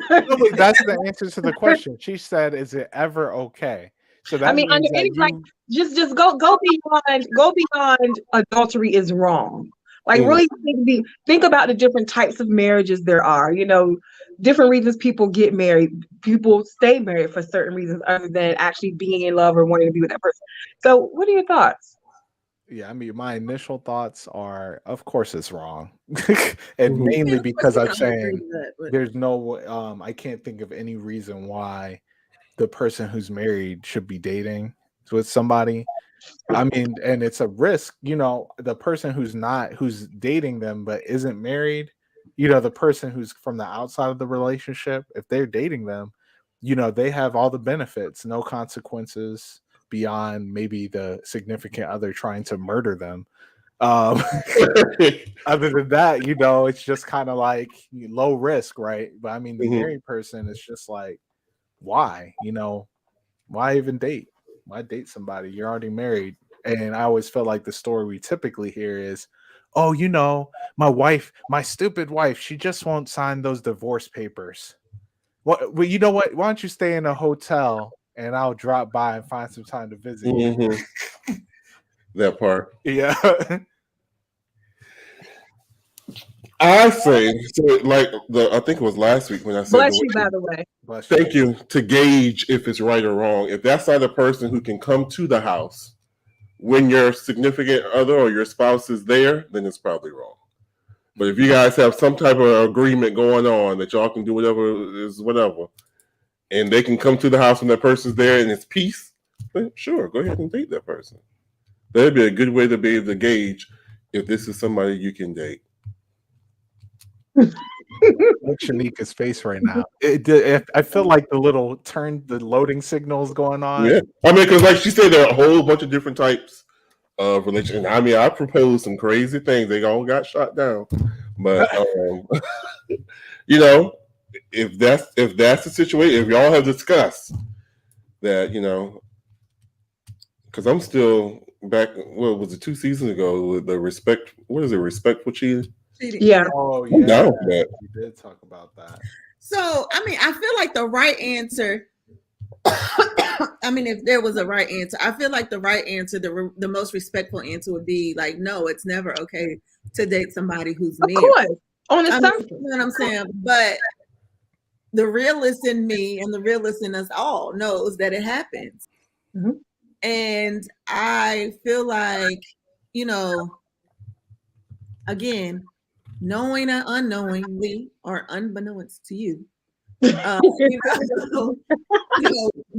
but that's the answer to the question. She said, "Is it ever okay?" So that I mean, under any like, just go beyond adultery is wrong. Like, really think about the different types of marriages there are. You know, different reasons people get married. People stay married for certain reasons other than actually being in love or wanting to be with that person. So, what are your thoughts? Yeah, I mean, my initial thoughts are, of course, it's wrong, and mainly because I'm saying there's no, I can't think of any reason why the person who's married should be dating with somebody. I mean, and it's a risk, you know, the person who's dating them but isn't married, you know, the person who's from the outside of the relationship, if they're dating them, you know, they have all the benefits, no consequences beyond maybe the significant other trying to murder them. Other than that, you know, it's just kind of like low risk, right? But I mean, the married person is just like, why? You know, why even date? Why date somebody? You're already married. And I always feel like the story we typically hear is, oh, you know, my stupid wife, she just won't sign those divorce papers. Well, you know what? Why don't you stay in a hotel and I'll drop by and find some time to visit you. That part. Yeah. I say, so like I think it was last week when I said, bless you, by the way. Thank you. To gauge if it's right or wrong. If that's not a person who can come to the house when your significant other or your spouse is there, then it's probably wrong. But if you guys have some type of agreement going on that y'all can do whatever, and they can come to the house when that person's there and it's peace, then sure, go ahead and date that person. That'd be a good way to be able to gauge if this is somebody you can date. Look Shanika's face right now. I feel like the loading signals going on. Yeah, I mean, because like she said, there are a whole bunch of different types of religion. I mean, I proposed some crazy things. They all got shot down, but you know, if that's the situation, if y'all have discussed that, you know, because I'm still back. What was it, 2 seasons ago with the respectful cheating? Yeah. Oh yeah. No, we did talk about that. So I mean, I feel like the right answer. I mean, if there was a right answer, I feel like the right answer, the most respectful answer would be like, no, it's never okay to date somebody who's married. Of course, on the surface. You know what I'm saying? But the realist in me and the realist in us all knows that it happens. Mm-hmm. And I feel like, you know, again, knowing or unknowingly or unbeknownst to you, you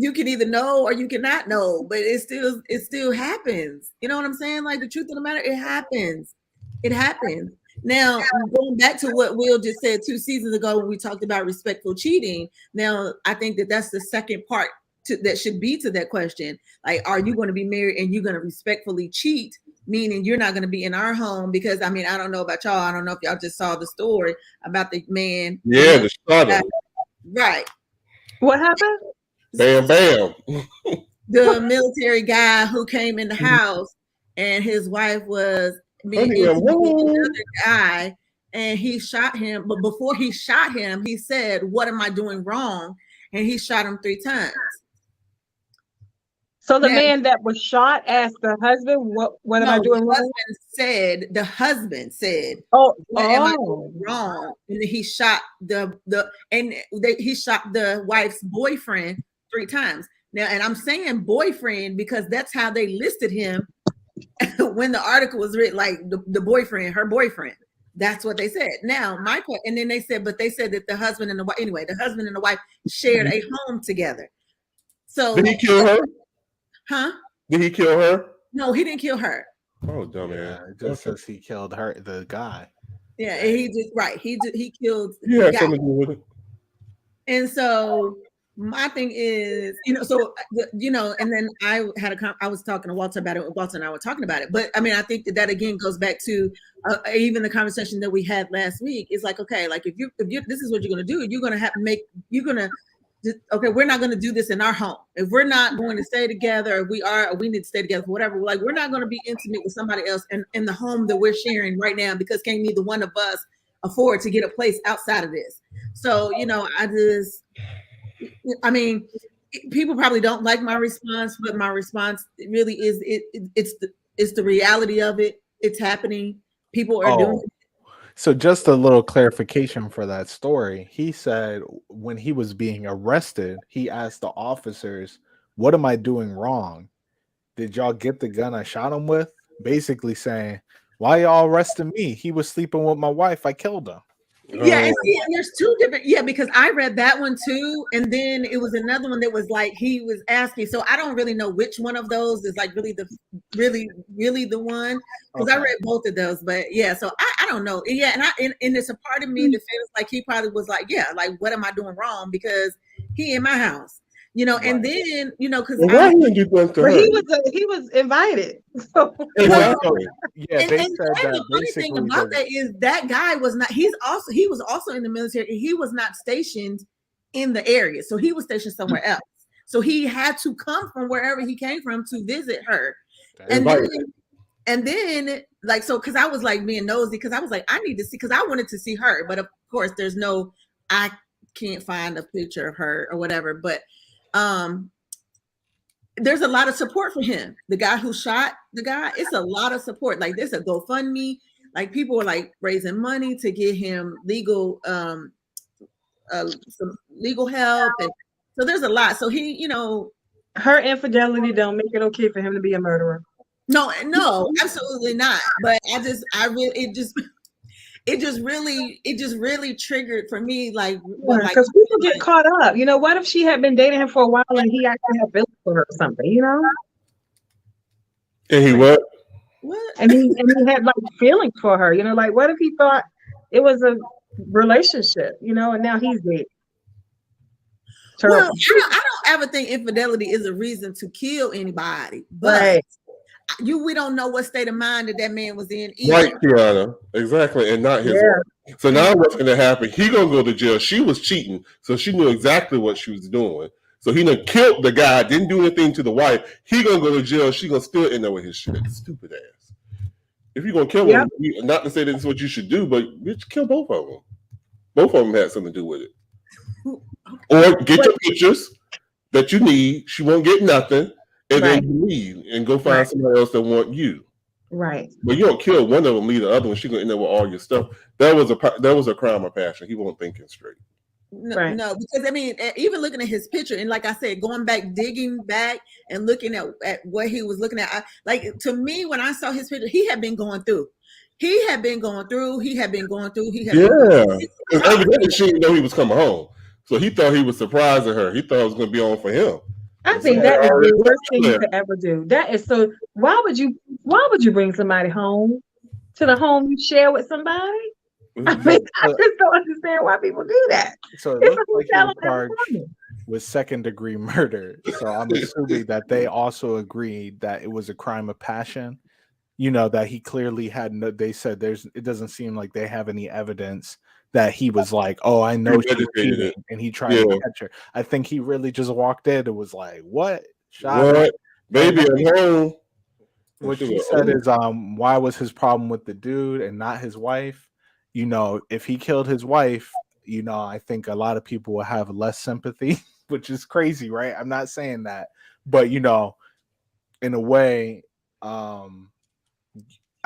you can either know or you cannot know, but it still happens. You know what I'm saying? Like, the truth of the matter, it happens. It happens. Now, going back to what Will just said 2 seasons ago when we talked about respectful cheating, now I think that's the second part that should be to that question. Like, are you going to be married and you're going to respectfully cheat? Meaning you're not going to be in our home, because I mean, I don't know about y'all. I don't know if y'all just saw the story about the man. Yeah, the shot. Right. What happened? Bam, bam. The military guy who came in the house and his wife was being another guy, and he shot him. But before he shot him, he said, "What am I doing wrong?" and he shot him 3 times. So the Now- man that was shot asked the husband, "What am I doing wrong?" The husband said, Oh, "What am I doing wrong?" And then he shot he shot the wife's boyfriend 3 times. Now, and I'm saying boyfriend because that's how they listed him when the article was written, like the boyfriend, her boyfriend. That's what they said. Now, and then they said that the husband and the wife, anyway, the husband and the wife shared a home together. So did he kill her? Huh? Did he kill her? No, he didn't kill her. Oh, dumb man. Yeah, it just says he killed her, the guy. Yeah, and he killed Yeah, the guy. something to do with it. And so my thing is, and then I was talking to Walter about it. Walter and I were talking about it. But I mean, I think that again goes back to even the conversation that we had last week. It's like, okay, like if you this is what you're going to do, we're not going to do this in our home. If we're not going to stay together, or we need to stay together for whatever. Like, we're not going to be intimate with somebody else in the home that we're sharing right now, because can't neither one of us afford to get a place outside of this. So, people probably don't like my response, but my response really is it's the reality of it. It's happening. People are doing it. So just a little clarification for that story. He said when he was being arrested, he asked the officers, "What am I doing wrong? Did y'all get the gun I shot him with?" Basically saying, "Why y'all arresting me? He was sleeping with my wife. I killed him." Yeah, and there's 2 different. Yeah, because I read that one too, and then it was another one that was like he was asking. So I don't really know which one of those is like really the one, because I read both of those. But yeah, so I don't know. Yeah, and there's a part of me that feels like he probably was like, yeah, like what am I doing wrong, because he in my house. And then because why he didn't do that to her? He was invited. So. Exactly. Yeah, and the funny thing about that is that guy was not. He was also in the military. He was not stationed in the area, so he was stationed somewhere else. So he had to come from wherever he came from to visit her. And then like, so because I was like being nosy, because I was like, I need to see, because I wanted to see her, but of course I can't find a picture of her or whatever, but there's a lot of support for him. The guy who shot the guy, it's a lot of support. Like, there's a GoFundMe, like people are like raising money to get him legal some legal help, and so there's a lot. So he, her infidelity don't make it okay for him to be a murderer. No, absolutely not. But it just really triggered for me, like, because people get caught up. What if she had been dating him for a while and he actually had feelings for her or something? And he what? And he had like feelings for her. Like, what if he thought it was a relationship? And now he's dead. Well, I don't ever think infidelity is a reason to kill anybody, but. Right. We don't know what state of mind that man was in either. Right, Tiana. Exactly. And not his wife. So now what's going to happen? He going to go to jail. She was cheating, so she knew exactly what she was doing. So he done killed the guy, didn't do anything to the wife. He going to go to jail. She going to still end up with his shit. Stupid ass. If you're going to kill him, not to say this is what you should do, but bitch, kill both of them. Both of them had something to do with it. Or get your pictures that you need. She won't get nothing. And then you leave and go find somebody else that want you. Right. But you don't kill one of them, leave the other one. She's gonna end up with all your stuff. That was a crime of passion. He wasn't thinking straight. No, because even looking at his picture, and like I said, digging back and looking at what he was looking at, like, to me, when I saw his picture, he had been going through. Because evidently she didn't know he was coming home. So he thought he was surprising her. He thought it was gonna be on for him. I think that is the worst thing you could ever do. That is so. Why would you bring somebody home to the home you share with somebody? I just don't understand why people do that. So it looks like he was charged with second-degree murder. So I'm assuming that they also agreed that it was a crime of passion. That he clearly had no. They said it doesn't seem like they have any evidence that he was like, oh, I know she was cheating, and he tried to catch her. I think he really just walked in and was like, what? What? Baby, I'm home. What she said is, why was his problem with the dude and not his wife? If he killed his wife, I think a lot of people will have less sympathy which is crazy, right? I'm not saying that, but you know, in a way, I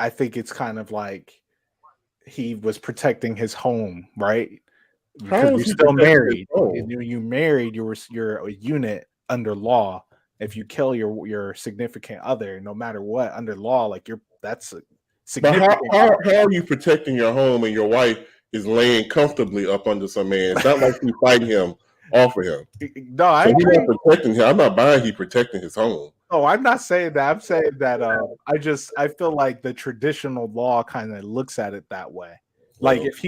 think it's kind of like he was protecting his home, right? Because you're still married. You married, you're a unit under law. If you kill your significant other, no matter what, under law, like that's significant. But how are you protecting your home and your wife is laying comfortably up under some man? It's not like you fighting him off of him. No, I agree. He's not protecting him. I'm not buying he's protecting his home. Oh, I'm not saying that. I'm saying that I feel like the traditional law kind of looks at it that way. Like if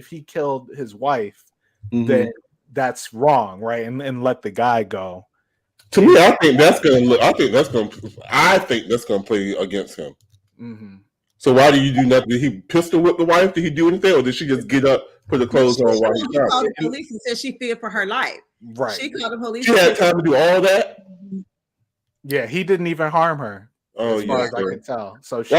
he killed his wife, then that's wrong, right? And let the guy go. To me, I think that's gonna play against him. Mm-hmm. So why do you do nothing? Did he pistol whip the wife? Did he do anything, or did she just get up, put the clothes on while he called the police and said she feared for her life? Right. She called the police. She had time to do all that. Yeah, he didn't even harm her. As far as I can tell. So she.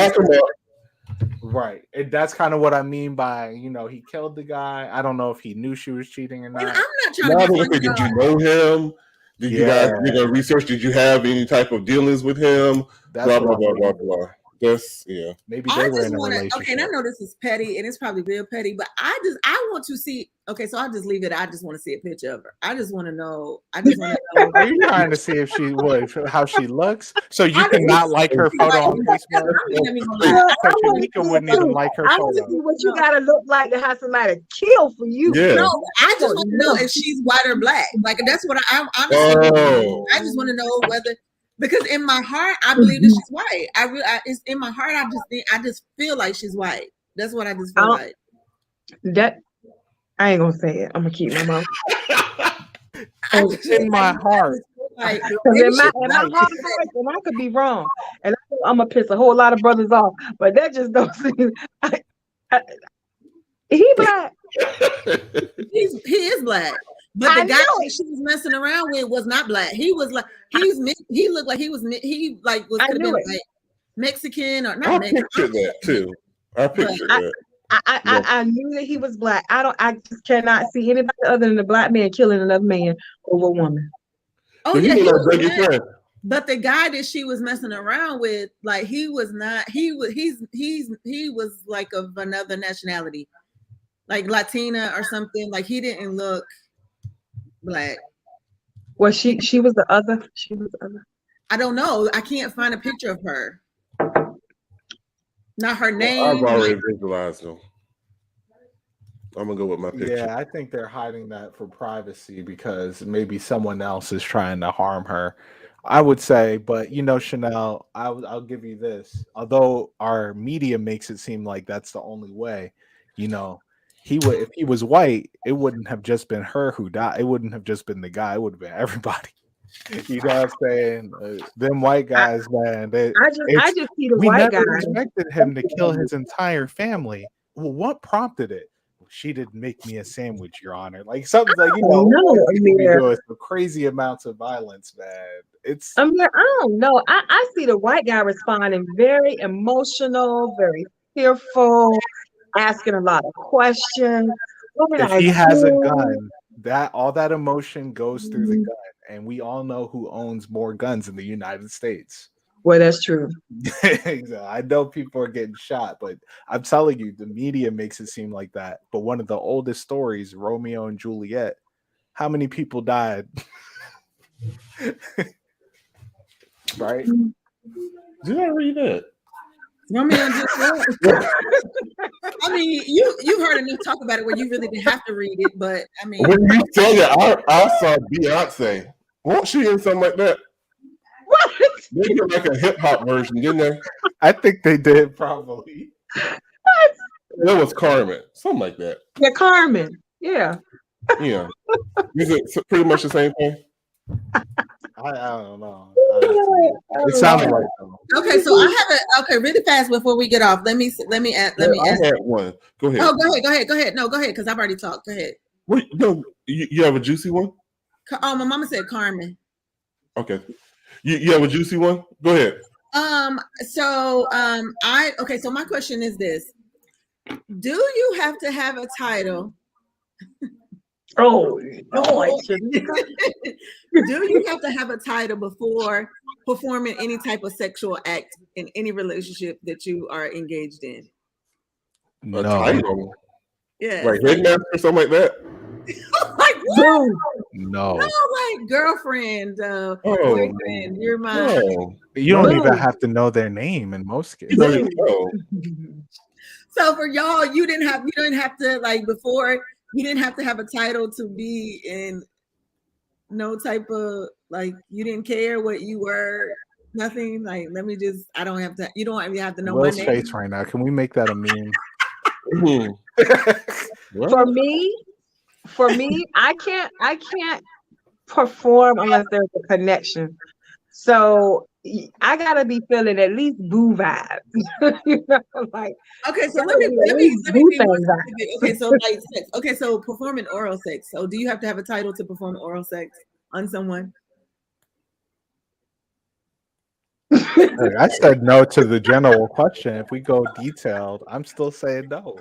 Right. And that's kind of what I mean by, you know, he killed the guy. I don't know if he knew she was cheating or not. And I'm not trying to get did you know him? Did you guys research? Did you have any type of dealings with him? That's blah, blah, blah, blah, blah. That's, Maybe they were in a relationship. Okay, and I know this is petty, and it's probably real petty, but I want to see. Okay, so I'll just leave it. I just want to see a picture of her. I just want to know. Are you trying to see if she how she looks? So you cannot like her photo on Facebook? Shanika wouldn't even like her photo. I want to see what you gotta look like to have somebody kill for you. Yeah. No, I just want to know if she's white or black. Like that's what I'm saying. I just want to know whether. Because in my heart, I believe that she's white. It's in my heart. I just feel like she's white. That's what I just feel like. That I ain't gonna say it. I'm gonna keep my mouth. In my heart. Like, in my heart, and I could be wrong, and I'm gonna piss a whole lot of brothers off. But that just don't seem. He black. He is black. But the guy that she was messing around with was not black. He was like he looked like he was could have been like Mexican or not. I pictured that too. I pictured that. I knew that he was black. I just cannot see anybody other than a black man killing another man over a woman. Oh yeah, but the guy that she was messing around with, like he was not. He was like of another nationality, like Latina or something. Like he didn't look black. Well, she was the other. She was the other. I don't know. I can't find a picture of her. Not her name. I've already visualized them. I'm gonna go with my picture. Yeah, I think they're hiding that for privacy because maybe someone else is trying to harm her. I would say, but Chanel, I'll give you this. Although our media makes it seem like that's the only way, if he was white, it wouldn't have just been her who died. It wouldn't have just been the guy. It would have been everybody. You know what I'm saying? Them white guys, man. I just see the white guy. We never expected him to kill his entire family. Well, what prompted it? She didn't make me a sandwich, Your Honor. Like something like some crazy amounts of violence, man. I don't know. I see the white guy responding very emotional, very fearful, asking a lot of questions. If he has a gun, all that emotion goes through the gun, and we all know who owns more guns in the United States. Well, that's true. I know people are getting shot, but I'm telling you, the media makes it seem like that. But one of the oldest stories, Romeo and Juliet, how many people died? Right? Did I read that? Romeo and Juliet. I mean, you've heard enough talk about it where you really didn't have to read it, but I mean, when you say it, I saw Beyonce. Won't she in something like that? What? They did like a hip hop version, didn't they? I think they did probably. That was Carmen, something like that. Yeah, Carmen. Yeah. Yeah. Is it pretty much the same thing? I don't know. It sounded like them. Okay, so I have really fast before we get off. Let me ask. I had one. Go ahead. Oh, go ahead. No, go ahead, because I've already talked. Go ahead. Wait, no, you have a juicy one? Oh, my mama said Carmen. Okay. You have a juicy one? Go ahead. So my question is this. Do you have to have a title Oh, no, I Oh. shouldn't. Do you have to have a title before performing any type of sexual act in any relationship that you are engaged in? A No, title, Yes. like headmaster or something like that. Like what? no. No, like girlfriend, Oh, boyfriend. You're my. no. You don't Boom. even have to know their name in most You cases. don't even know. So for y'all, you didn't have to like before. You didn't have to have a title to be in no type of like. You didn't care what you were. Nothing like. Let me just. I don't have to. You don't even have to know Will's my name. face right now. Can we make that a meme? Mhm. For me, I can't perform unless there's a connection. So I gotta be feeling at least boo vibes. You know, like Okay, so gotta let me be at least be boo more things. specific. Okay, so like sex. Okay, so performing oral sex. So do you have to have a title to perform oral sex on someone? Look, I said no to the general question. If we go detailed, I'm still saying no.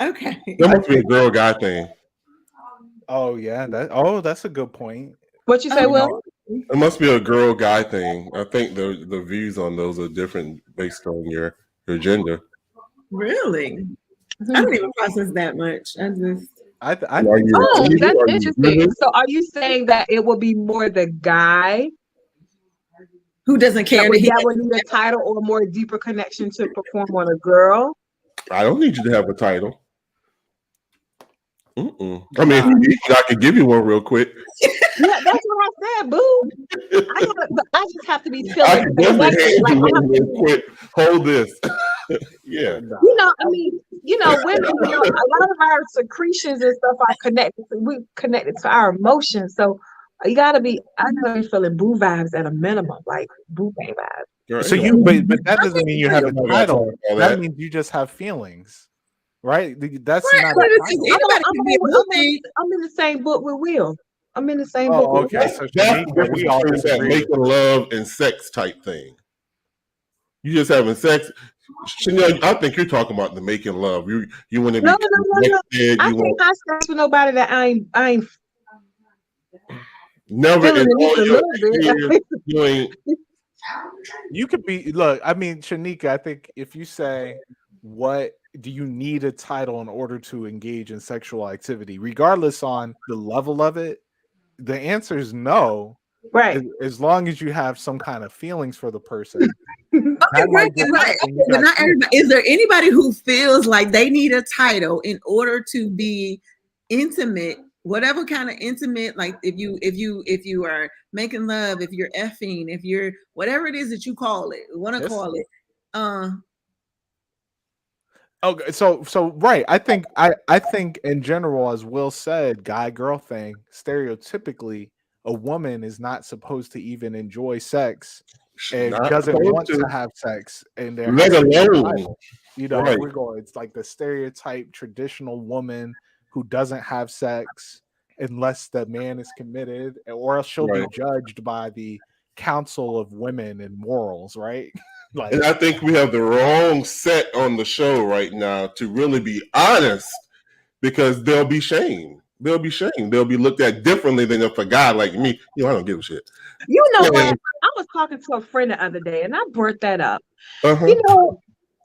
Okay. That must be a girl guy thing. Oh yeah, that's a good point. What you say, Will? It must be a girl guy thing. I think the views on those are different based on your gender. Really? I don't even process that much. I just I Are think you Oh, offended? that's Are you interesting. driven? So are you saying that it will be more the guy who doesn't care to hear? that would need a title or a more deeper connection to perform on a girl? I don't need you to have a title. I mean, if you need, I can give you one real quick. Yeah, that's what I said, boo. I just have to be I feeling can definitely connected. hand Like you I one have real to, quick. Hold this. Yeah. women, a lot of our secretions and stuff are connected. We connected to our emotions. So I gotta be feeling boo vibes at a minimum, like boo bang vibes. so. But that doesn't mean you have a I'm not title. talking about That that. means you just have feelings, right? That's Right, not but a it's- title. anybody can be a boo thing. I'm in the same book with Will. I'm in the same book Oh, with okay. Will. So That's the Shanika, difference we all between that disagree. making love and sex type thing. You just having sex. Chanel, I think you're talking about the making love. You want to be No. connected. I You can't want have sex with nobody that I ain't never feeling in at least all a your little bit. years you ain't. You could be look, I mean, Shanika, I think if you say what do you need a title in order to engage in sexual activity, regardless on the level of it, the answer is no. Right. As long as you have some kind of feelings for the person. Okay, right, right. But not everybody. Is there anybody who feels like they need a title in order to be intimate? Whatever kind of intimate, like if you are making love, if you're effing, if you're whatever it is that you call it, want to call it. Okay, so right. I think in general, as Will said, guy girl thing, stereotypically, a woman is not supposed to even enjoy sex and Not doesn't supposed want to. to have sex, and there Let has to be a alone. title. You know, Right. we're going. It's like the stereotype traditional woman who doesn't have sex unless the man is committed, or else she'll be judged by the Council of Women and Morals, right? Like, and I think we have the wrong set on the show right now to really be honest, because they'll be shamed. They'll be shamed. They'll be looked at differently than if a guy like me, I don't give a shit. You know what? I was talking to a friend the other day, and I brought that up. Uh-huh. You know,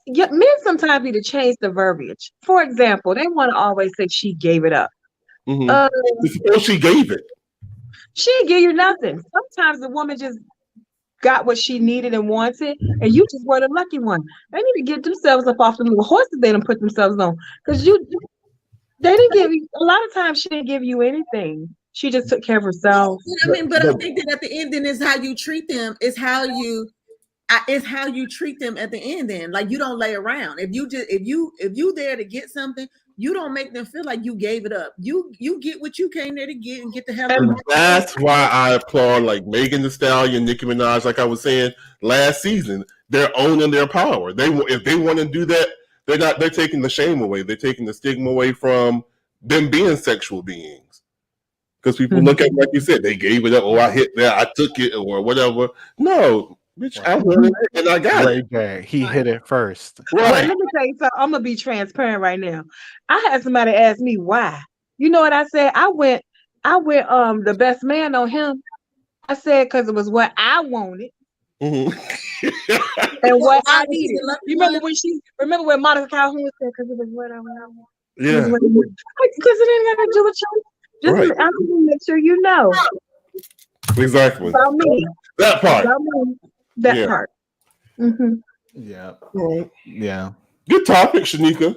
men sometimes need to change the verbiage. For example, they want to always say she gave it up. Suppose she gave it. She didn't give you nothing. Sometimes the woman just got what she needed and wanted, and you just were the lucky one. They need to get themselves up off the little horses they done put themselves on, because they didn't give you. A lot of times, she didn't give you anything. She just took care of herself. I mean, but I think that at the end, then is how you treat them. Is how you treat them at the end. Then, like, you don't lay around. If you there to get something, you don't make them feel like you gave it up. You get what you came there to get and get the hell out. That's why I applaud like Megan Thee Stallion, Nicki Minaj. Like I was saying last season, they're owning their power. If they want to do that, they're taking the shame away. They're taking the stigma away from them being sexual beings. Because people look at, like you said, they gave it up. Oh, I hit that, I took it, or whatever. No, Bitch, I wanted it and I got Ray it. J, he hit it first. Well, Right. let me tell you something. I'm gonna be transparent right now. I had somebody ask me why. You know what I said? I went the best man on him. I said because it was what I wanted Mhm. and what Why I was he needed. the lucky You remember one? remember when Monica Calhoun said because it was what I wanted? Yeah. Because it ain't got to do with you. Just Right. I'm gonna make sure you know Exactly. about me. That part. About me. That Yeah. part. Mm-hmm. Yeah. Right. Yeah. Good topic, Shanika.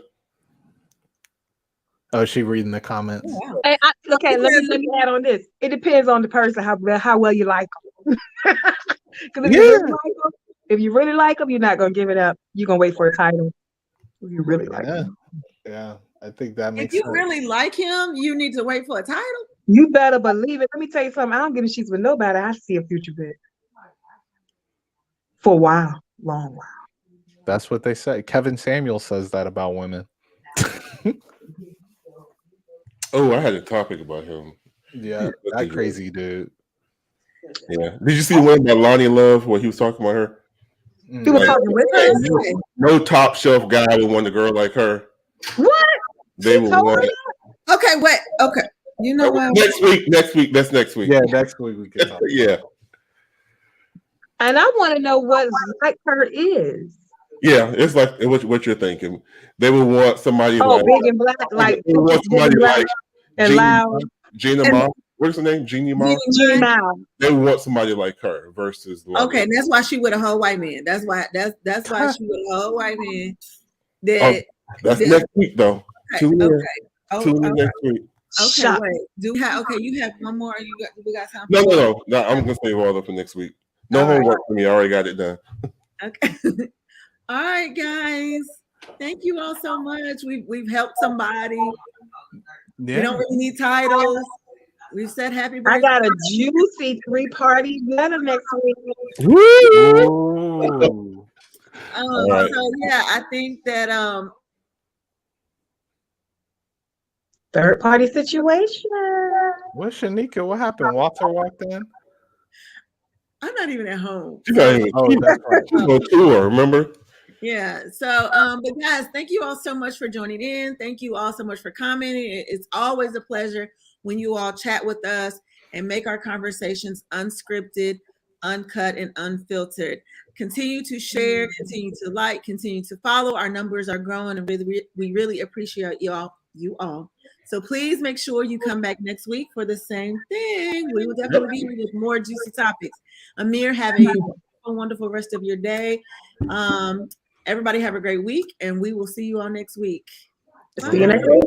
Oh, she reading the comments. Wow. And okay, let me add on this. It depends on the person how well you like them. Because if you really like them, you're not gonna give it up. You're gonna wait for a title. If you really like them, Yeah. I think that If makes you sense. really like him, you need to wait for a title. you better believe it. Let me tell you something. I don't get in sheets with nobody. I see a future bit for a while, long while. That's what they say. Kevin Samuel says that about women. Oh, I had a topic about him. Yeah, that crazy dude. Yeah. Did you see the one about Lonnie Love where he was talking about her? He was Like, talking with her. no top shelf guy would want a girl like her. What? They would told want her Okay, wait. Okay. You know what? next week. That's next week. Yeah, next week we can talk. Yeah. And I want to know what like her is. Yeah, it's like what you're thinking. They would want somebody like big and black, like they would want somebody like and loud. Gina Ma. What's her name? Jeannie Ma. Jeannie Ma. They would want somebody like her versus Lonnie. Okay, and that's why she with a whole white man. That's why she with a whole white man. That That's next week though. Tune in. Oh, Tune in next week. okay, wait. Do we have you have one more? We got time. No. I'm gonna save all that for next week. No All right. homework for me. I already got it done. Okay. All right, guys. Thank you all so much. We've helped somebody. Yeah. We don't really need titles. We've said happy birthday. I got a juicy 3-party letter next week. Woo! right. So yeah, I think that Third party situation. What, Shanika? What happened? Walter walked in. I'm not even at home. She's not even. That's right. She's on tour. Remember? Yeah. So, but guys, thank you all so much for joining in. Thank you all so much for commenting. It's always a pleasure when you all chat with us and make our conversations unscripted, uncut, and unfiltered. Continue to share, continue to like, continue to follow. Our numbers are growing, and we really appreciate you all. So please make sure you come back next week for the same thing. We will definitely be here with more juicy topics. Amir, have a wonderful rest of your day. Everybody have a great week, and we will see you all next week. See you next week.